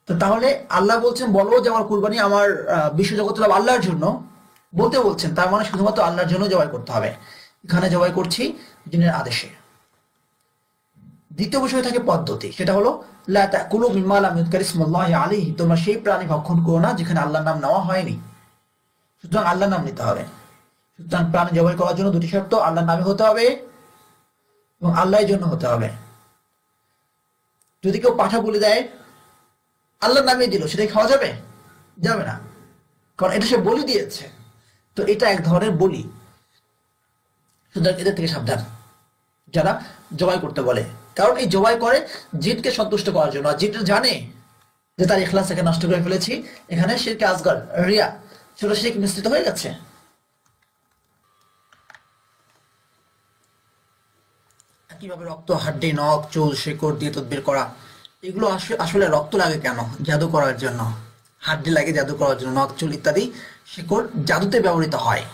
তো তাহলে আল্লাহ বলছেন বলো যে আমার কুরবানি আমার বিশ্বজগতের আল্লাহর জন্য, বলতে বলছেন, তার মানে শুধুমাত্র আল্লাহর জন্য জবাই করতে হবে। এখানে জবাই করছি জিনের আদেশে। দ্বিতীয় বিষয় থাকে পদ্ধতি, সেটা হলো লা তাকুলু মিম্মা লাম ইযকার ইসমুল্লাহি আলাইহি, তোমরা সেই প্রাণী ভক্ষণ করো না যেখানে আল্লাহর নাম নেওয়া হয়নি। সুতরাং আল্লাহর নাম নিতে হবে। সুতরাং প্রাণী জবাই করার জন্য 2টি শর্ত, আল্লাহর নামে হতে হবে এবং আল্লাহর জন্য হতে হবে। যদি কেউ পাঠা বলে দেয়, আল্লাহর নামে দিল, সেটা খাওয়া যাবে? যাবে না, কারণ এটা সে বলি দিয়েছে। তো এটা এক ধরনের বলি। সুতরাং এদের থেকে সাবধান যারা জবাই করতে বলে, কারণ এই জবাই করে জিনকে সন্তুষ্ট করার জন্য। আর জিনটা জানে যে তার ইখলাস এখানে নষ্ট করে ফেলেছি, এখানে শিরকে আসগর, রিয়া, ছোট শিরক মিশ্রিত হয়ে গেছে। কিভাবে রক্ত, হাড্ডি, নখ, চুল, শেকড় দিয়ে তদবির করা, এগুলো আসলে রক্ত লাগে কেন? জাদু করার জন্য। হাড্ডি লাগে জাদু করার জন্য, নখ, চুল ইত্যাদি শেকড় জাদুতে ব্যবহৃত হয়।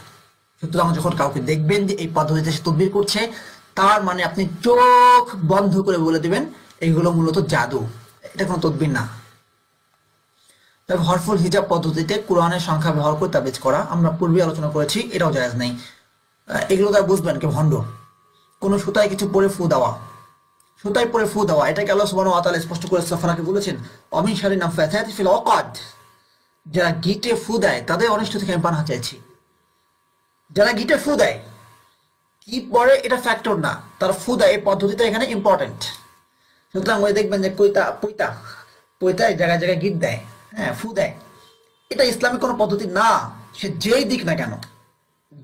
সুতরাং যখন কাউকে দেখবেন যে এই পদ্ধতিতে সে তদবির করছে, তার মানে আপনি চোখ বন্ধ করে বলে দিবেন এগুলো মূলত জাদু, এটা কোনো তদবির না। তবে হরফুল হিজাব পদ্ধতিতে কোরআনের সংখ্যা ব্যবহার করে তাবিজ করা, আমরা পূর্বে আলোচনা করেছি, এটাও জায়েজ নেই। এগুলো তারা বুঝবেন কে ভণ্ড। কোনো সুতায় কিছু পরে ফু দেওয়া, সুতায় পরে ফু দেওয়া, এটাকে আল্লাহ সুবহানাহু ওয়া তাআলা স্পষ্ট করে সূরা ফালাকে বলেছেন অমিন শাররি নাফাসাতি ফিল উকাদ, যারা গিটে ফু দেয় তাদের অনিষ্ট থেকে আমি পানাহ চাইছি। যারা গিটে ফু দেয়, কি পরে এটা ফ্যাক্টর না, তার ফু দেয়, এই পদ্ধতিটা এখানে ইম্পর্টেন্ট। সুতরাং ওই দেখবেন যে পৈতায় জায়গায় জায়গায় গিট দেয়, হ্যাঁ, ফু দেয়, এটা ইসলামিক কোনো পদ্ধতি না। সে যেই দিক না কেন,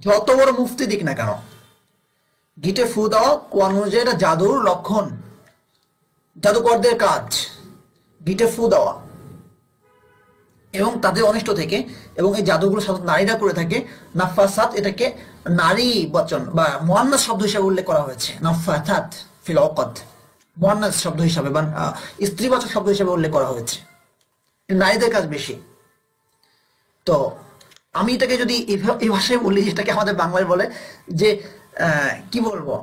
যত বড় মুফতি দিক না কেন, গিটে ফু দেওয়া কোরআন অনুযায়ী এটা জাদুর লক্ষণ, জাদুকরদের কাজ গিটে ফু দেওয়া এবং তাদের অনিষ্ট থেকে। এবং এই জাদুগুলো সাধারণত নারীরা করে থাকে। নাফাসাত, এটাকে নারী বচন বা মুয়ান্নাস শব্দ হিসেবে উল্লেখ করা হয়েছে। নাফাসাত ফিল উকাদ মুয়ান্নাস শব্দ হিসেবে বা স্ত্রীবাচক শব্দ হিসেবে উল্লেখ করা হয়েছে। নারীদের কাজ বেশি। তো আমি এটাকে যদি এই ভাষায় বলি, এটাকে আমাদের বাংলায় বলে যে কি বলবো,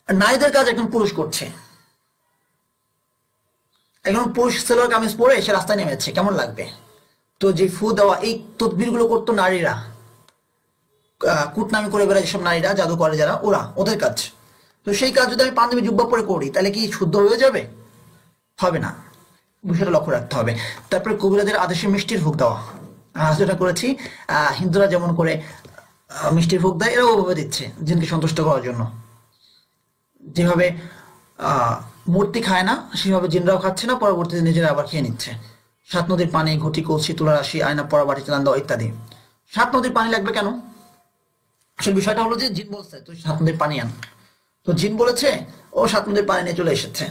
নারীদের কাজ একজন পুরুষ করছে। একজন পুরুষ সেলোয়ার কামিজ পরে এসে রাস্তায় নেমেছে, কেমন লাগবে? তো যে ফু দেওয়া, এই তদবির গুলো করতো নারীরা, কুটনামি করে বেড়ায় যেসব নারীরা, জাদু করে যারা, ওরা, ওদের কাজ। তো সেই কাজ যদি আমি পাঞ্জাবি জুব্বা পরে করি তাহলে কি শুদ্ধ হয়ে যাবে? হবে না, বিষয়টা লক্ষ্য রাখতে হবে। তারপরে কবিরাজের আদেশে মিষ্টির ভোগ দেওয়া, যেটা করেছি, হিন্দুরা যেমন করে মিষ্টির ভোগ দেয়, এরাও ওভাবে দিচ্ছে জিনকে সন্তুষ্ট করার জন্য। যেভাবে মূর্তি খায় না সেভাবে জিনরাও খাচ্ছে না, পরবর্তীতে নিজেরা আবার খেয়ে নিচ্ছে। 7 নদীর পানি, ঘটি, কলসি, তুলা রাশি, আয়না পরা, বাটি চালান দেওয়া ইত্যাদি। 7 নদীর পানি লাগবে কেন? আসলে বিষয়টা হলো যে জিন বলছে তুই 7 নদীর পানি আন, তো জিন বলেছে ও 7 নদীর পানি নিয়ে চলে এসেছে।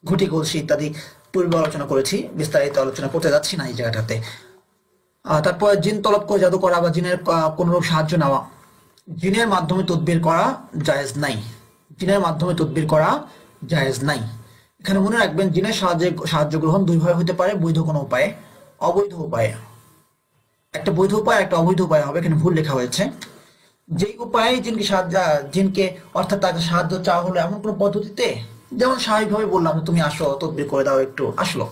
ঘটি, কলসি ইত্যাদি পূর্বে আলোচনা করেছি, বিস্তারিত আলোচনা করতে যাচ্ছি না এই জায়গাটাতে। তারপর জিন তলব করে জাদু করা বা জিনের কোনরূপ সাহায্য নেওয়া, জিনের মাধ্যমে তদবির করা জায়েজ নাই। জিনের মাধ্যমে তদবির করা জায়েজ নাই। এখানে মনে রাখবেন, জিনের সাহায্য গ্রহণ দুইভাবে হতে পারে, বৈধ কোনো উপায়ে, অবৈধ উপায়ে। একটা বৈধ উপায়, একটা অবৈধ উপায় হবে, এখানে ভুল লেখা হয়েছে। যেই উপায়ে জিনকে অর্থাৎ তাকে সাহায্য চাওয়া হলো এমন কোনো পদ্ধতিতে, যেমন স্বাভাবিকভাবে বললাম তুমি আসো তদবির করে দাও, একটু আসলো।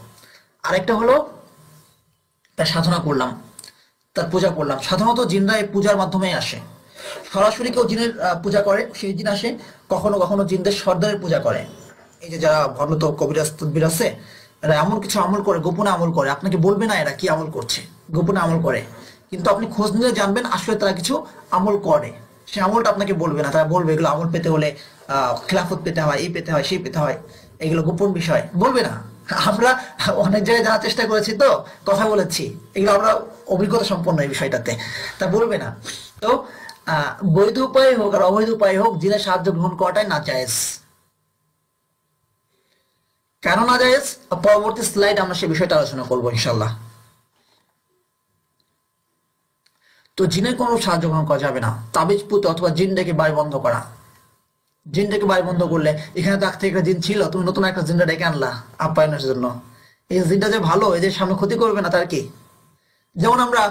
আরেকটা হলো তার সাধনা করলাম, তার পূজা করলাম। সাধারণত জিনরা এই পূজার মাধ্যমেই আসে। সরাসরি কেউ জিনের পূজা করে সেই জিন আসে, কখনো কখনো জিনদের সর্দারের পূজা করে। এই যে যারা ভণ্ড কবিরাজ তদবির আছে, এরা এমন কিছু আমল করে, গোপনে আমল করে, আপনাকে বলবে না এরা কি আমল করছে, গোপনে আমল করে, কিন্তু আপনি খোঁজ নিলে জানবেন আসলে তারা কিছু আমল করে। সে আমলটা আপনাকে বলবে না, তারা বলবে এগুলো আমল পেতে হলে খেলাফত পেতে হয়, এই পেতে হয়, সেই পেতে হয়, এগুলো গোপন বিষয়, বলবে না। আমরা অনেক জায়গায় জানার চেষ্টা করেছি, তো কথা বলেছি, এগুলো আমরা অভিজ্ঞতা সম্পন্ন এই বিষয়টাতে, তা বলবে না। তো বৈধ উপায় হোক আর অবৈধ উপায় হোক, জিনের সাহায্য গ্রহণ করাটাই নাজায়েজ। কেন নাজায়েজ, পরবর্তী স্লাইড আমরা সে বিষয়টা আলোচনা করবো ইনশাল্লাহ। তো জিনের কোনো সাহায্য গ্রহণ করা যাবে না। তাবিজ পুঁতে অথবা জিন ডেকে বাড়ি বন্ধ করা, জিন ডেকে বাড়ি বন্ধ করলে, এখানে তো আগ থেকে একটা জিন ছিল, তুমি নতুন একটা জিনটা ডেকে আনলা আপ্যায়নের জন্য, এই জিনটা যে ভালো, এদের সামনে ক্ষতি করবে না তার কি? যেমন আমরা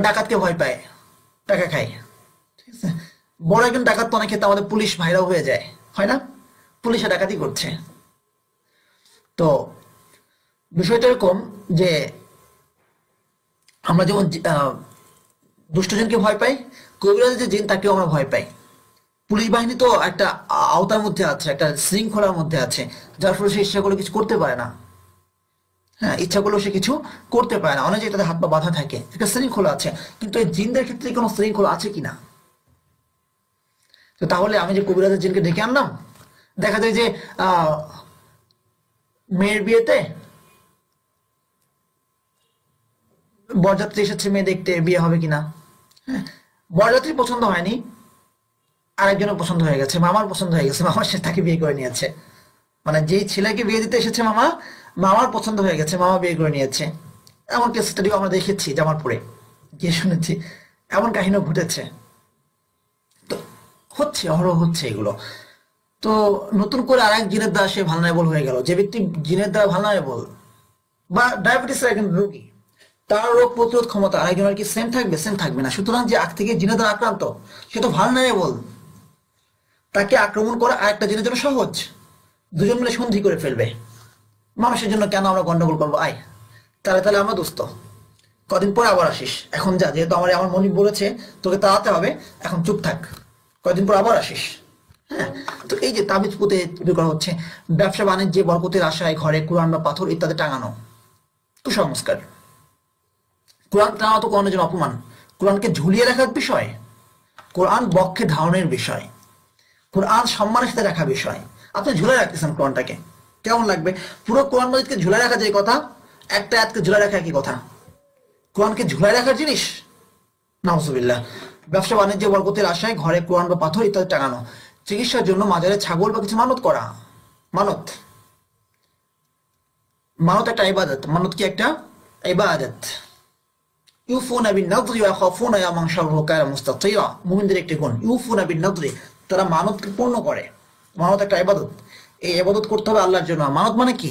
ডাকাতকে ভয় পাই, টাকা খাই, ঠিক আছে? বড় একজন ডাকাত তো অনেক ক্ষেত্রে আমাদের পুলিশ ভাইরাও হয়ে যায়, হয় না? পুলিশে ডাকাতি করছে। তো বিষয়টা এরকম যে আমরা যেমন দুষ্টজনকে ভয় পাই, কবিরাজের যে জিন তাকেও আমরা ভয় পাই। পুলিশ বাহিনী তো একটা আওতার মধ্যে আছে, একটা শৃঙ্খলার মধ্যে আছে, যার ফলে সে ইচ্ছা করলে কিছু করতে পারে না। হ্যাঁ, ইচ্ছা করলেও সে কিছু করতে পারে না, অনেক তাদের হাত পা বাঁধা থাকে, একটা শৃঙ্খলা আছে। কিন্তু এই জিনদের ক্ষেত্রে কোনো শৃঙ্খলা আছে কিনা? তো তাহলে আমি যে কবিরাজের জিনকে ডেকে আনলাম, দেখা যায় যে মেয়ের বিয়েতে বরযাত্রী এসেছে মেয়ে দেখতে, বিয়ে হবে কিনা। হ্যাঁ, বরযাত্রী পছন্দ হয়নি, আরেকজনের পছন্দ হয়ে গেছে, মামার পছন্দ হয়ে গেছে, মামার সাথে তাকে বিয়ে করে নিয়েছে। মানে যেই ছেলেকে বিয়ে দিতে এসেছে মামা, মামার পছন্দ হয়ে গেছে, মামা বিয়ে করে নিয়েছে। এমন কেস স্টাডিও আমরা দেখেছি, জামালপুরে গিয়ে শুনেছি, এমন কাহিনীও ঘটেছে। তো হচ্ছে, অহরহ হচ্ছে এগুলো। তো নতুন করে আরেক জিনের দ্বারা সে ভালনারেবল হয়ে গেল। যে ব্যক্তি জিনের দ্বারা ভালনারেবল, বা ডায়াবেটিস একজন রোগী, তার রোগ প্রতিরোধ ক্ষমতা আরেকজনের কি সেম থাকবে? সেম থাকবে না। সুতরাং যে আগ থেকে জিনের দ্বারা আক্রান্ত, সে তো ভালনারেবল, তাকে আক্রমণ করা আরেকটা জিনের জন্য সহজ। দুজন মিলে সন্ধি করে ফেলবে। মানুষের জন্য কেন আমরা গন্ডগোল করবো? আয়, তাহলে তাহলে আমরা দোস্ত, কদিন পরে আবার আসিস, এখন যা, যেহেতু আমার মনিব বলেছে তোকে তাড়াতে হবে, এখন চুপ থাক, কয়দিন পর আবার আসিস। হ্যাঁ, তো এই যে তাবিজ পুঁতে তৈরি করা হচ্ছে, ব্যবসা বাণিজ্যে বরকতের আশায় ঘরে কোরআন বা পাথর ইত্যাদি টাঙানো, কুসংস্কার। কোরআন টাঙানো তো কোরআনের জন্য অপমান। কোরআনকে ঝুলিয়ে রাখার বিষয়, কোরআন বক্ষে ধারণের বিষয়, কোরআন সম্মানের সাথে রাখা বিষয়। আপনি ঝুলে রাখতেছেন কোরআনটাকে, কেমন লাগবে? পুরো কোরআন মাজিদকে ঝুলে রাখা যে কথা, একটা আয়াতকে ঝুলে রাখা কি কথা? কোরআনকে ঝুলাই রাখার জিনিস? নাউজুবিল্লাহ। ব্যবসা বাণিজ্যে বরকতের আশায় ঘরে কোরআন বা পাথর ইত্যাদি টাঙানো, চিকিৎসার জন্য মাজারে ছাগল বা কিছু মানত করা। মানত, মানত একটা ইবাদত। মানত কি একটা ইবাদত। ইউফুনা বিন নাযরি ওয়া ইয়াখাফুনা ইয়াওমান শাররুহু কানা মুস্তাতিরা। মুমিনদের একটি গুণ, ইউফুনা বিন নাযরি, তারা মানতকে পূর্ণ করে। মানত একটা ইবাদত, এই ইবাদত করতে হবে আল্লাহর জন্য। মানত মানে কি?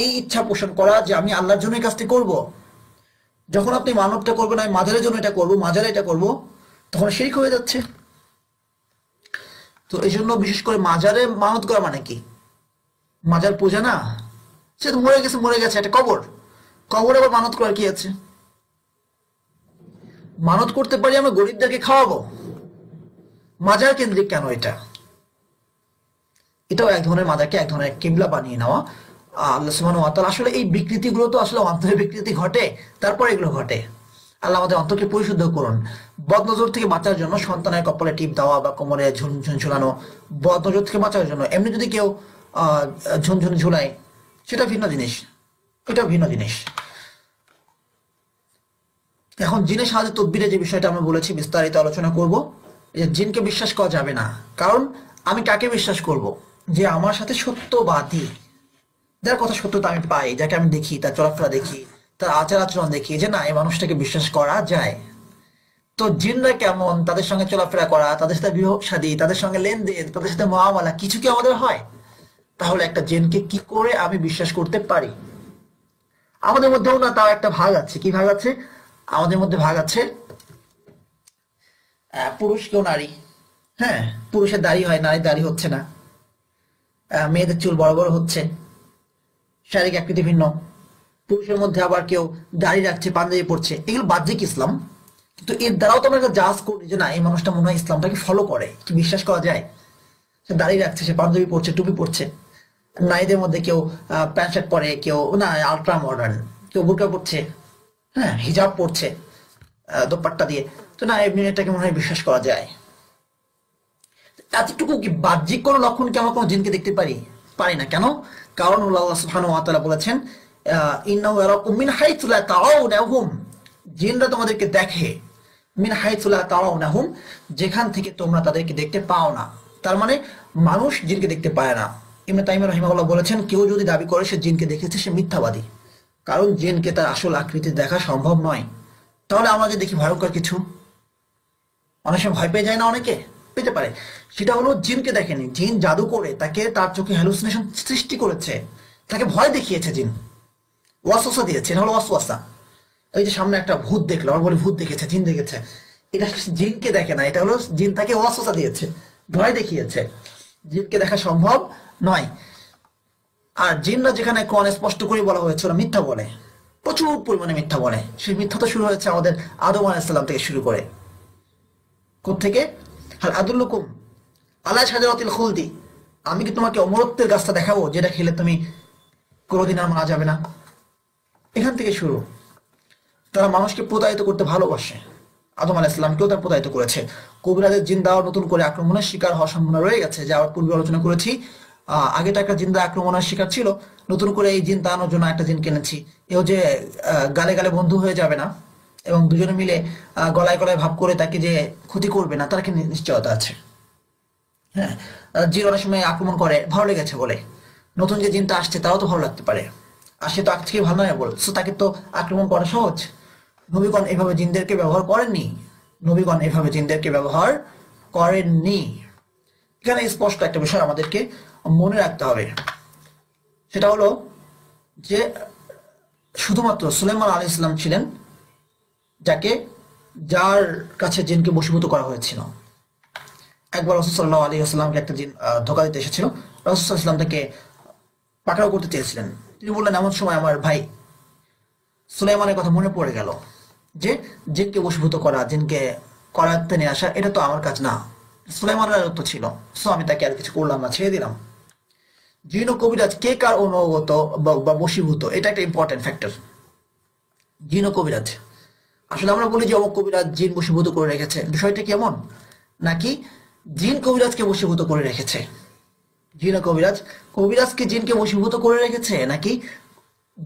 এই ইচ্ছা পোষণ করা যে আমি আল্লাহর জন্য এই কাজটি করব। যখন আপনি মানবটা করবেন, আমি মাজারের জন্য এটা করবো, মাজারে এটা করবো, তখন শিরক হয়ে যাচ্ছে। তো এই জন্য বিশেষ করে মাজারে মানত করা মানে কি? মাজার পূজা না, সে তো মরে গেছে, মরে গেছে, একটা কবর, কবর আবার মানত করার কি আছে? মানত করতে পারি আমরা গরিবদেরকে খাওয়াবো, মাজার কেন্দ্রিক কেন এটা? এটাও এক ধরনের মাজাকে এক ধরনের কিবলা বানিয়ে নেওয়া। আল্লাহ সুবহানাহু ওয়া তাআলা আসলে এই বিকৃতিগুলো তো আসলে অন্তরের বিকৃতি ঘটে, তারপর এগুলো ঘটে। আল্লাহ আমাদের অন্তরকে পরিশুদ্ধ করুন। বদনজর থেকে বাঁচার জন্য সন্তানের কপালে টিপ দেওয়া বা কোমরে ঝুনঝুন ঝুলানো, বদনজর থেকে বাঁচার জন্য। এমনি যদি কেউ ঝুনঝুন ঝুলায় সেটা ভিন্ন জিনিস, এটা ভিন্ন জিনিস। এখন জিনের সাহায্যে তদবিরে যে বিষয়টা আমরা বলেছি বিস্তারিত আলোচনা করব। যে জিনকে বিশ্বাস করা যাবে না, কারণ আমি কাকে বিশ্বাস করব? যে আমার সাথে সত্যবাদী, যার কথা সত্যতা আমি পাই, যাকে আমি দেখি, তার চলাফেরা দেখি, তার আচার আচরণ দেখি, যে না এই মানুষটাকে বিশ্বাস করা যায়। তো জিনরা কেমন, তাদের সঙ্গে চলাফেরা করা, তাদের সাথে বিবাহ শাদী, তাদের সঙ্গে লেনদেন, তাদের সাথে মুআমালা কিছু কি আমাদের হয়? তাহলে একটা জিনকে কি করে আমি বিশ্বাস করতে পারি? আমাদের মধ্যেও না তাও একটা ভাগ আছে। কি ভাগ আছে? আমাদের মধ্যে ভাগ আছে পুরুষ কেউ নারী। হ্যাঁ, পুরুষের দাড়ি হয়, নারীর দাড়ি হচ্ছে না। মেয়েদের চুল বড় বড় হচ্ছে, শারীরিক আকৃতি ভিন্ন। পুরুষের মধ্যে আবার কেউ দাড়ি রাখছে, পাঞ্জাবি পড়ছে, এগুলো বাহ্যিক ইসলাম। কিন্তু এর দ্বারাও তো আমরা জাজ করি যে না এই মানুষটা মনে হয় ইসলামটাকে ফলো করে, কি বিশ্বাস করা যায়? সে দাড়ি রাখছে, সে পাঞ্জাবি পড়ছে, টুপি পড়ছে। নারীদের মধ্যে কেউ প্যান্ট শার্ট পরে, কেউ না আলট্রা মডার্ন, কেউ বোরকা পড়ছে, হ্যাঁ হিজাব পড়ছে দোপাট্টা দিয়ে। তো না এমনি এটাকে মনে হয় বিশ্বাস করা যায়। এতটুকু কি বাহ্যিক কোনো লক্ষণ কি আমরা কোনো জিনকে দেখতে পারি? পারি না। কেন? কারণ আল্লাহ সুবহানাহু ওয়া তাআলা বলেছেন ইন্নাহু ইয়ারাকুম মিন হাইতু লা তারাউনাহুম, জিনরা তোমাদেরকে দেখে, মিন হাইতু লা তারাউনাহুম, যেখান থেকে তোমরা তাদেরকে দেখতে পাও না। তার মানে মানুষ জিনকে দেখতে পায় না। ইবনে তাইমিয়া রাহিমাহুল্লাহ বলেছেন কেউ যদি দাবি করে সে জিনকে দেখেছে সে মিথ্যাবাদী, কারণ জিনকে তার আসল আকৃতি দেখা সম্ভব নয়। তাহলে আমরা যে দেখি ভয়ঙ্কর কিছু, অনেক সময় ভয় পেয়ে যায় না, অনেকে পেতে পারে, সেটা হলো জিনকে দেখেনি, জিন জাদু করে তাকে তার চোখে হ্যালুসিনেশন সৃষ্টি করেছে, তাকে ভয় দেখিয়েছে, জিন ওয়াসওয়াসা দিয়েছে। এটা হলো ওয়াসওয়াসা। এই যে সামনে একটা ভূত দেখলো, আমরা বলি ভূত দেখেছে, জিন দেখেছে, এটা জিনকে দেখে না, এটা হলো জিন তাকে ওয়াসওয়াসা দিয়েছে, ভয় দেখিয়েছে। জিনকে দেখা সম্ভব নয়। আর জিনরা যেখানে কোরআনে স্পষ্ট করে বলা হয়েছে ওরা মিথ্যা বলে, প্রচুর পরিমাণে মিথ্যা বলে। সেই মিথ্যা তো শুরু হয়েছে আমাদের আদম আলাইহিস সালাম থেকে শুরু করে। কোত্থেকে? হাল আদুল্লুকুম আলা শাজারাতিল খুলদি, আমি কি তোমাকে অমরত্বের গাছটা দেখাবো যেটা খেলে তুমি কোনোদিন আর মারা যাবে না? এখান থেকে শুরু। তারা মানুষকে প্রতারিত করতে ভালোবাসে। আদম আলাইহিস সালামকেও তারা প্রতারিত করেছে। কবিরাজের জিন দাও নতুন করে আক্রমণের শিকার হওয়ার সম্ভাবনা রয়ে গেছে, যা আমরা পূর্বে আলোচনা করেছি। আগে তো একটা জিন্দা আক্রমণের শিকার ছিল, নতুন করে এই জিন তাড়ানোর জন্য একটা জিন কিনেছি। এও যে গালে গালে বন্ধু হয়ে যাবে না এবং দুজনে মিলে গলায় গলায় ভাব করে তাকে যে ক্ষতি করবে না, তার কি নিশ্চয়তা আছে? হ্যাঁ, জিন অনেক সময় আক্রমণ করে ভালো লেগেছে বলে, নতুন যে জিনটা আসছে তারাও তো ভালো লাগতে পারে, আর সে তো আগ থেকে ভালো নয় বল, সো তাকে তো আক্রমণ করা সহজ। নবীগণ এভাবে জিনদেরকে ব্যবহার করেননি, নবীগণ এভাবে জিনদেরকে ব্যবহার করেননি। এখানে স্পষ্ট একটা বিষয় আমাদেরকে মনে রাখতে হবে, সেটা হলো যে শুধুমাত্র সুলাইমান আলাইহিস সালাম ছিলেন যার কাছে জিনকে বশীভূত করা হয়েছিল। একবার রাসূল সাল্লাল্লাহু আলাইহি ওয়াসাল্লামকে একটা জিন ধোঁকা দিতে এসেছিল। রাসূল সাল্লাল্লাহু আলাইহি ওয়াসাল্লাম তাকে পাকড়াও করতে চেয়েছিলেন। তিনি বললেন এমন সময় আমার ভাই সুলাইমানের কথা মনে পড়ে গেল যে জিনকে বশীভূত করা, জিনকে করাতে নিয়ে আসা, এটা তো আমার কাজ না, সুলাইমানের রাজত্ব ছিল। সো আমি তাকে আর কিছু করলাম না, ছেড়ে দিলাম। জিন ও কবিরাজ কে কার অনুগত বা বশীভূত, এটা একটা ইম্পর্টেন্ট ফ্যাক্টর। জিন ও কবিরাজ, আসলে আমরা বলি যে অমুক কবিরাজ জিন বশীভূত করে রেখেছে, বিষয়টা কেমন? নাকি জিন কবিরাজকে বশীভূত করে রেখেছে? জিন ও কবিরাজ, কবিরাজকে জিনকে বশীভূত করে রেখেছে, নাকি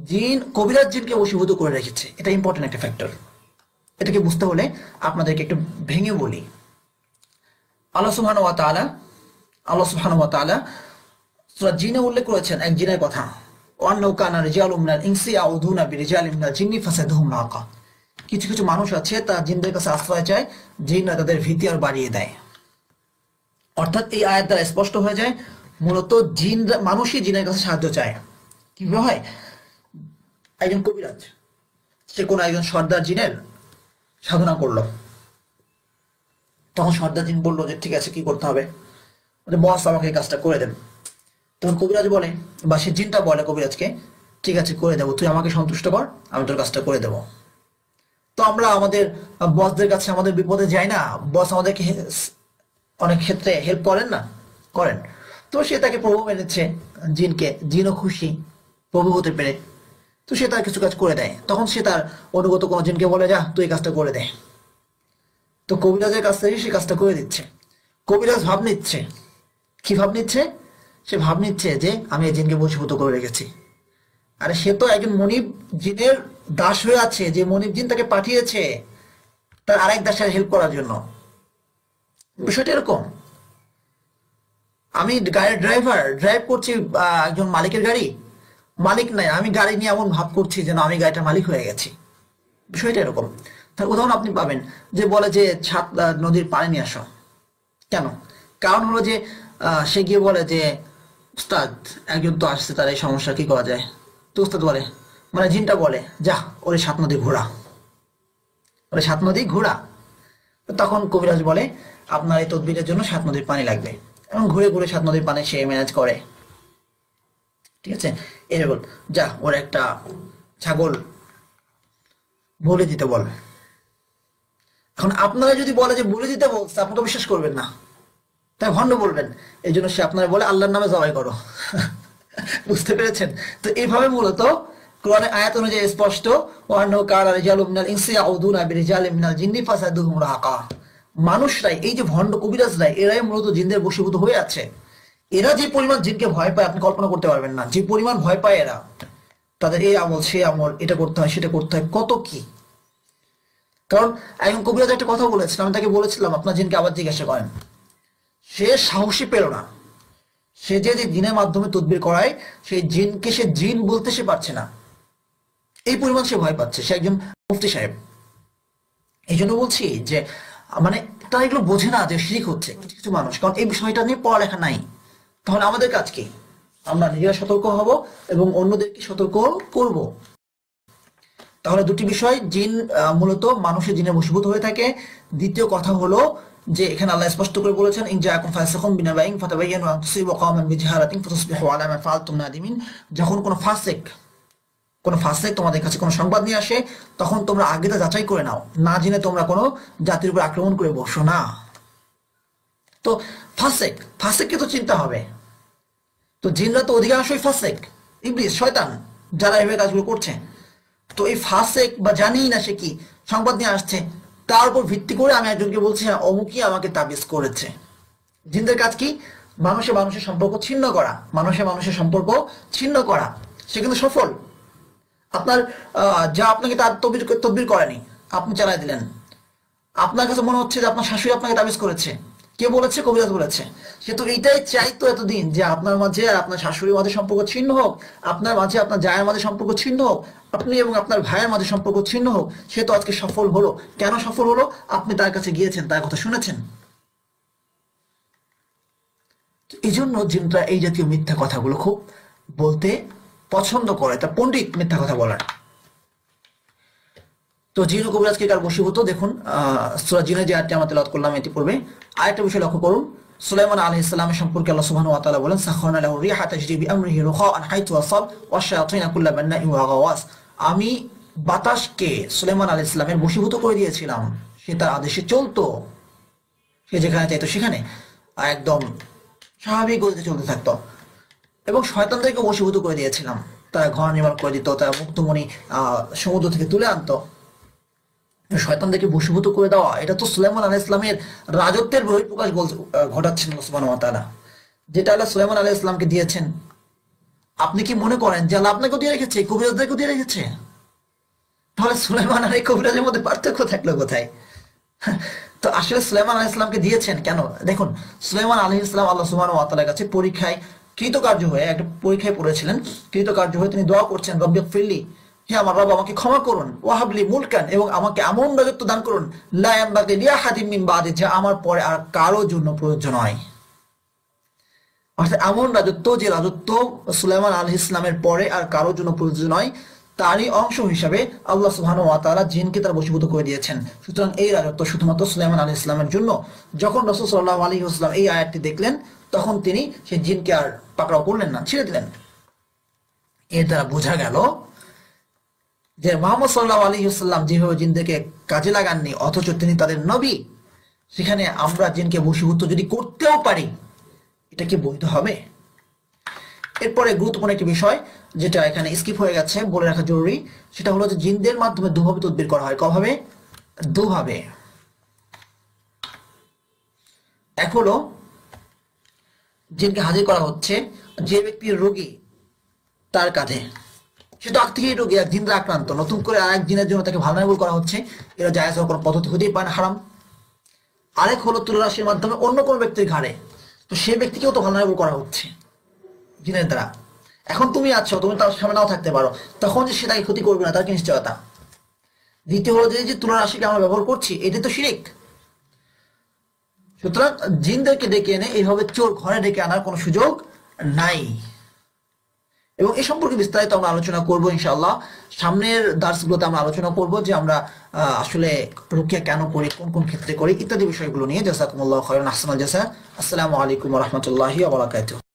জিন কবিরাজ জিনকে বশীভূত করে রেখেছে? এটা ইম্পর্টেন্ট একটা ফ্যাক্টর। এটাকে বুঝতে হলে আপনাদেরকে একটু ভেঙে বলি। আল্লাহ সুবহানাহু ওয়া তাআলা সূরা জিনে উল্লেখ করেছেন এক জিনের কথা, ওয়ান্নাহু কানা রিজালুম মিনাল ইনসি ইয়াউযুনা বিরিজালিম মিনাল জিন্নি ফাসাদহুম রাকা। কিছু কিছু মানুষ আছে তারা জিনদের কাছে আশ্রয় চায়, জিনরা তাদের ভীতি আর বাড়িয়ে দেয়। অর্থাৎ এই আয়াত দ্বারা স্পষ্ট হয়ে যায় মূলত জিনরা, মানুষই জিনের কাছে সাহায্য চায়। কিভাবে হয়? একজন কবিরাজ সে কোনো একজন সর্দার জিনের সাধনা করলো, তখন সর্দার জিন বললো যে ঠিক আছে কি করতে হবে, বস আমাকে এই কাজটা করে দেন। তখন কবিরাজ বলে, বা সে জিনটা বলে কবিরাজকে, ঠিক আছে করে দেবো, তুই আমাকে সন্তুষ্ট কর, আমি তোর কাজটা করে দেবো। তো আমরা আমাদের বসদের কাছে আমাদের বিপদে যাই না, বস আমাদেরকে অনেক ক্ষেত্রে হেল্প করেন না, করেন। তো তো সে তাকে প্রভু মেনেছে জিনকে, জিনও খুশি প্রভু হতে পেরে। তো সে তার কিছু কাজ করে দেয়, তখন সে তার অনুগত কোনো জিনকে বলে যা তুই এই কাজটা করে দে। তো কবিরাজের কাছ থেকে সে কাজটা করে দিচ্ছে। কবিরাজ ভাব নিচ্ছে, কি ভাব নিচ্ছে? সে ভাব নিচ্ছে যে আমি এই জিনকে বশীভূত করে রেখেছি। আরে সে তো একজন মনিব জিনের দাস হয়ে আছে, যে মনিব জিন তাকে পাঠিয়েছে তার আরেক দাসের হেল্প করার জন্য। বিষয়টা এরকম, আমি গাড়ির ড্রাইভার, ড্রাইভ করছি একজন মালিকের গাড়ি, মালিক নাই, আমি গাড়ি নিয়ে এমন ভাব করছি যেন আমি গাড়িটার মালিক হয়ে গেছি। বিষয়টা এরকম। তার উদাহরণ আপনি পাবেন যে বলে যে নদীর পানি নিয়ে আসো। কেন? কারণ হলো যে সে গিয়ে বলে যে উস্তাদ একজন তো আসছে, তার এই সমস্যা, কি করা যায়? তো উস্তাদ বলে, মানে জিনটা বলে যা ওরে 7 নদী ঘোরা, ওরে 7 নদী ঘোরা। তখন কবিরাজ বলে আপনার এই তদবিরের জন্য 7 নদীর পানি লাগবে, এবং ঘুরে ঘুরে 7 নদীর পানি সে ম্যানেজ করে। ঠিক আছে, এরকম যা ওর একটা ছাগল বলে দিতে বল। এখন আপনারা যদি বলে যে বলে দিতে বলছে, আপনি তো বিশ্বাস করবেন না, তাই ভণ্ড বলবেন। এই জন্য সে আপনারা বলে আল্লাহর নামে জবাই করো। বুঝতে পেরেছেন? তো এইভাবে মূলত কোরআনের আয়াত অনুযায়ী স্পষ্ট, ওয়ান্নাহু কানা রিজালুম মিনাল ইনসি ইয়াউযুনা বিরিজালিম মিনাল জিন্নি ফাসাদুহুম রাকা। মানুষরাই, এই যে ভণ্ড কবিরাজরাই, এরাই মূলত জিনদের বশীভূত হয়ে আছে। এরা যে পরিমাণ জিনকে ভয় পায় আপনি কল্পনা করতে পারবেন না। যে পরিমাণ ভয় পায় এরা, তাদের এই আমল সে আমল, এটা করতে হয় সেটা করতে হয়, কত কি। কারণ একজন কবিরাজ একটা কথা বলেছিলাম, আমি তাকে বলেছিলাম আপনার জিনকে আবার জিজ্ঞাসা করেন। সে সাহসী পেল না। সে যে জিনের মাধ্যমে তদবির করায়, সেই জিনকে সে জিন বলতে সে পারছে না, এই পরিমাণ সে ভয় পাচ্ছে। সে একজন মুফতি সাহেব। এই জন্য বলছি যে মানে তারা এগুলো বোঝে না যে শিরক হচ্ছে কিছু কিছু মানুষ, কারণ এই বিষয়টা নিয়ে পড়ালেখা নাই। তাহলে আমাদের কাজ কি? আমরা নিজেরা সতর্ক হব এবং অন্যদেরকে সতর্ক করব। তাহলে দুটি বিষয়, জিন মূলত মানুষের জিনে বশীভূত হয়ে থাকে। দ্বিতীয় কথা হলো যে এখানে আল্লাহ স্পষ্ট করে বলেছেন ইন জাআকুম ফাসিকুম বিনাবাইন ফাতাবায়ানু আন তুসিবু কওমান বিজাহারাতিন ফাতাসবিহু আলা মা ফাআলতুম নাদিমিন। যখন কোনো ফাসিক তোমাদের কাছে কোনো সংবাদ নিয়ে আসে, তখন তোমরা আগে তা যাচাই করে নাও, না জেনে তোমরা কোনো জাতির উপর আক্রমণ করে বসো না। তো ফাসিককে তো চিন্তা হবে। তো জিনরা তো অধিকাংশই ফাসিক, ইবলিস, শয়তান, যারা এভাবে কাজগুলো করছে। তো এই ফাসিক বা জানি না সে কি সংবাদ নিয়ে আসছে, তার উপর ভিত্তি করে আমি একজনকে বলছি হ্যাঁ অমুকই আমাকে তাবিজ করেছে। জিনদের কাজ কি? মানুষের সম্পর্ক ছিন্ন করা, মানুষের সম্পর্ক ছিন্ন করা। সে কিন্তু সফল। আপনার যা আপনাকে তার তদবির করেনি, আপনি চালাই দিলেন, আপনার কাছে মনে হচ্ছে যে আপনার শাশুড়ি আপনাকে তাবিজ করেছে। কে বলেছে? কবিরাজ বলেছে। সে তো এইটাই চাইতো এতদিন, যে আপনার মাঝে আর আপনার শাশুড়ির মাঝে সম্পর্ক ছিন্ন হোক, আপনার মাঝে আপনার জায়ের মাঝে সম্পর্ক ছিন্ন হোক, আপনি এবং আপনার ভাইয়ের মাঝে সম্পর্ক ছিন্ন হোক। সে তো আজকে সফল হলো। কেন সফল হলো? আপনি তার কাছে গিয়েছেন, তার কথা শুনেছেন। এই জন্য জিনরা এই জাতীয় মিথ্যা কথাগুলো খুব বলতে পছন্দ করে, তা পণ্ডিত মিথ্যা কথা বলার। তো জিন ও কবিরাজকে কার বশীভূত? দেখুন সূরা জিনের যে আয়াতটি আমরা তেলাওয়াত করলাম এটি পূর্বে, আরেকটা বিষয় লক্ষ্য করুন। সুলাইমান আলাইহিস সালামের সম্পর্কে আল্লাহ সুবহানাহু ওয়া তাআলা বলেন সাখারনা লাহু রিহা তাজরি বিআমরিহি রুখাআন হাইতু ওয়াসাব ওয়াশ-শায়াতিনা কুল্লা বান্নাইন ওয়া গাওয়াস। আমি বাতাসকে সুলাইমান আলাইহিস সালামের বশীভূত করে দিয়েছিলাম, সে তার আদেশে চলতো, সে যেখানে চাইতো সেখানে একদম স্বাভাবিক গতিতে চলতে থাকতো। এবং শয়তানদেরকে বশীভূত করে দিয়েছিলাম, তারা ঘর নির্মাণ করে দিত, তারা মুক্তমণি সমুদ্র থেকে তুলে আনতো। শয়তানদেরকে বশীভূত করে দেওয়া, এটা তো সুলাইমান আলাইহিস সালামের রাজত্বের বহিঃপ্রকাশ ঘটাচ্ছেন আল্লাহ সুবহানাহু ওয়া তাআলা, যেটা আল্লাহ সুলাইমান আলাইহিস সালামকে দিয়েছেন। আপনি কি মনে করেন যে আল্লাহ আপনাকে দিয়ে রেখেছে, কবিরাজদেরকে দিয়ে রেখেছে? তাহলে সুলাইমান আর এই কবিরাজের মধ্যে পার্থক্য থাকলো কোথায়? তো আসলে সুলাইমান আলাইহিস সালামকে দিয়েছেন কেন? দেখুন, সুলাইমান আলাইহিস সালাম আল্লাহ সুবহানাহু ওয়া তাআলার কাছে পরীক্ষায় কৃতকার্য হয়ে, একটা পরীক্ষায় পড়েছিলেন, কৃতকার্য হয়ে তিনি দোয়া করছেন রব্বি ফিরলি, হে আমার রব আমাকে ক্ষমা করুন, ওয়াহাবলি মুলকান, এবং আমাকে এমন রাজত্ব দান করুন লা ইয়ানবাগি লিআহাদিন মিন বাদি, যা আমার পরে আর কারো জন্য প্রযোজ্য নয়। অর্থাৎ এমন রাজত্ব, যে রাজত্ব সুলাইমান আলাইহিস সালামের পরে আর কারোর জন্য প্রযোজ্য নয়, তারই অংশ হিসাবে আল্লাহ সুবহানাহু ওয়া তাআলা জিনকে তার বশীভূত করে দিয়েছেন। সুতরাং এই রাজত্ব শুধুমাত্র সুলাইমান আলাইহিস সালামের জন্য। যখন রাসূল সাল্লাল্লাহু আলাইহি ওয়াসাল্লাম এই আয়াতটি দেখলেন, তখন তিনি সেই জিনকে আর পাকড়াও করলেন না, ছেড়ে দিলেন। এর দ্বারা বোঝা গেল যে মুহাম্মদ সাল্লাল্লাহু আলাইহি ওয়াসাল্লাম যেভাবে জিনদেরকে কাজে লাগাননি, অথচ তিনি তাদের নবী, সেখানে আমরা জিনকে বশীভূত যদি করতেও পারি, এটা কি বৈধ হবে? এরপরে গুরুত্বপূর্ণ একটি বিষয় যেটা এখানে স্কিপ হয়ে গেছে, বলে রাখা জরুরি, সেটা হলো যে জিনদের মাধ্যমে দুভাবে তদবির করা হয়। কভাবে? দুভাবে। এক হলো জিনকে হাজির করা হচ্ছে যে ব্যক্তির রোগী তার কাঁধে, সে তো আগ থেকেই রোগী, এক জিন দ্বারা আক্রান্ত, নতুন করে আরেক জিনের জন্য তাকে ভালনারেবল করা হচ্ছে, এটা জায়েজ হওয়ার কোনো পদ্ধতি হতেই পারে না, হারাম। আরেক হলো তুলারাশির মাধ্যমে অন্য কোনো ব্যক্তির ঘাড়ে, তো সে ব্যক্তিকেও তো ভালনারেবল করা হচ্ছে জিনের দ্বারা। এখন তুমি আছো, তুমি তার সামনে নাও থাকতে পারো, তখন যে সে তাকে ক্ষতি করবে না তার কি নিশ্চয়তা? দ্বিতীয় হলো যে তুলারাশিকে আমরা ব্যবহার করছি, এটা তো শিরিক। সুতরাং জিনদেরকে ডেকে এনে এইভাবে চোর ঘরে ডেকে আনার কোনো সুযোগ নাই। এবং এ সম্পর্কে বিস্তারিত আমরা আলোচনা করব ইনশাআল্লাহ সামনের দার্সগুলোতে। আমরা আলোচনা করব যে আমরা আসলে রুকিয়া কেন করি, কোন কোন ক্ষেত্রে করি, ইত্যাদি বিষয়গুলো নিয়ে। জাযাকুমুল্লাহু খায়রান, আহসানাল জাযা। আসসালামু আলাইকুম ওয়া রাহমাতুল্লাহি ওয়া বারাকাতুহু।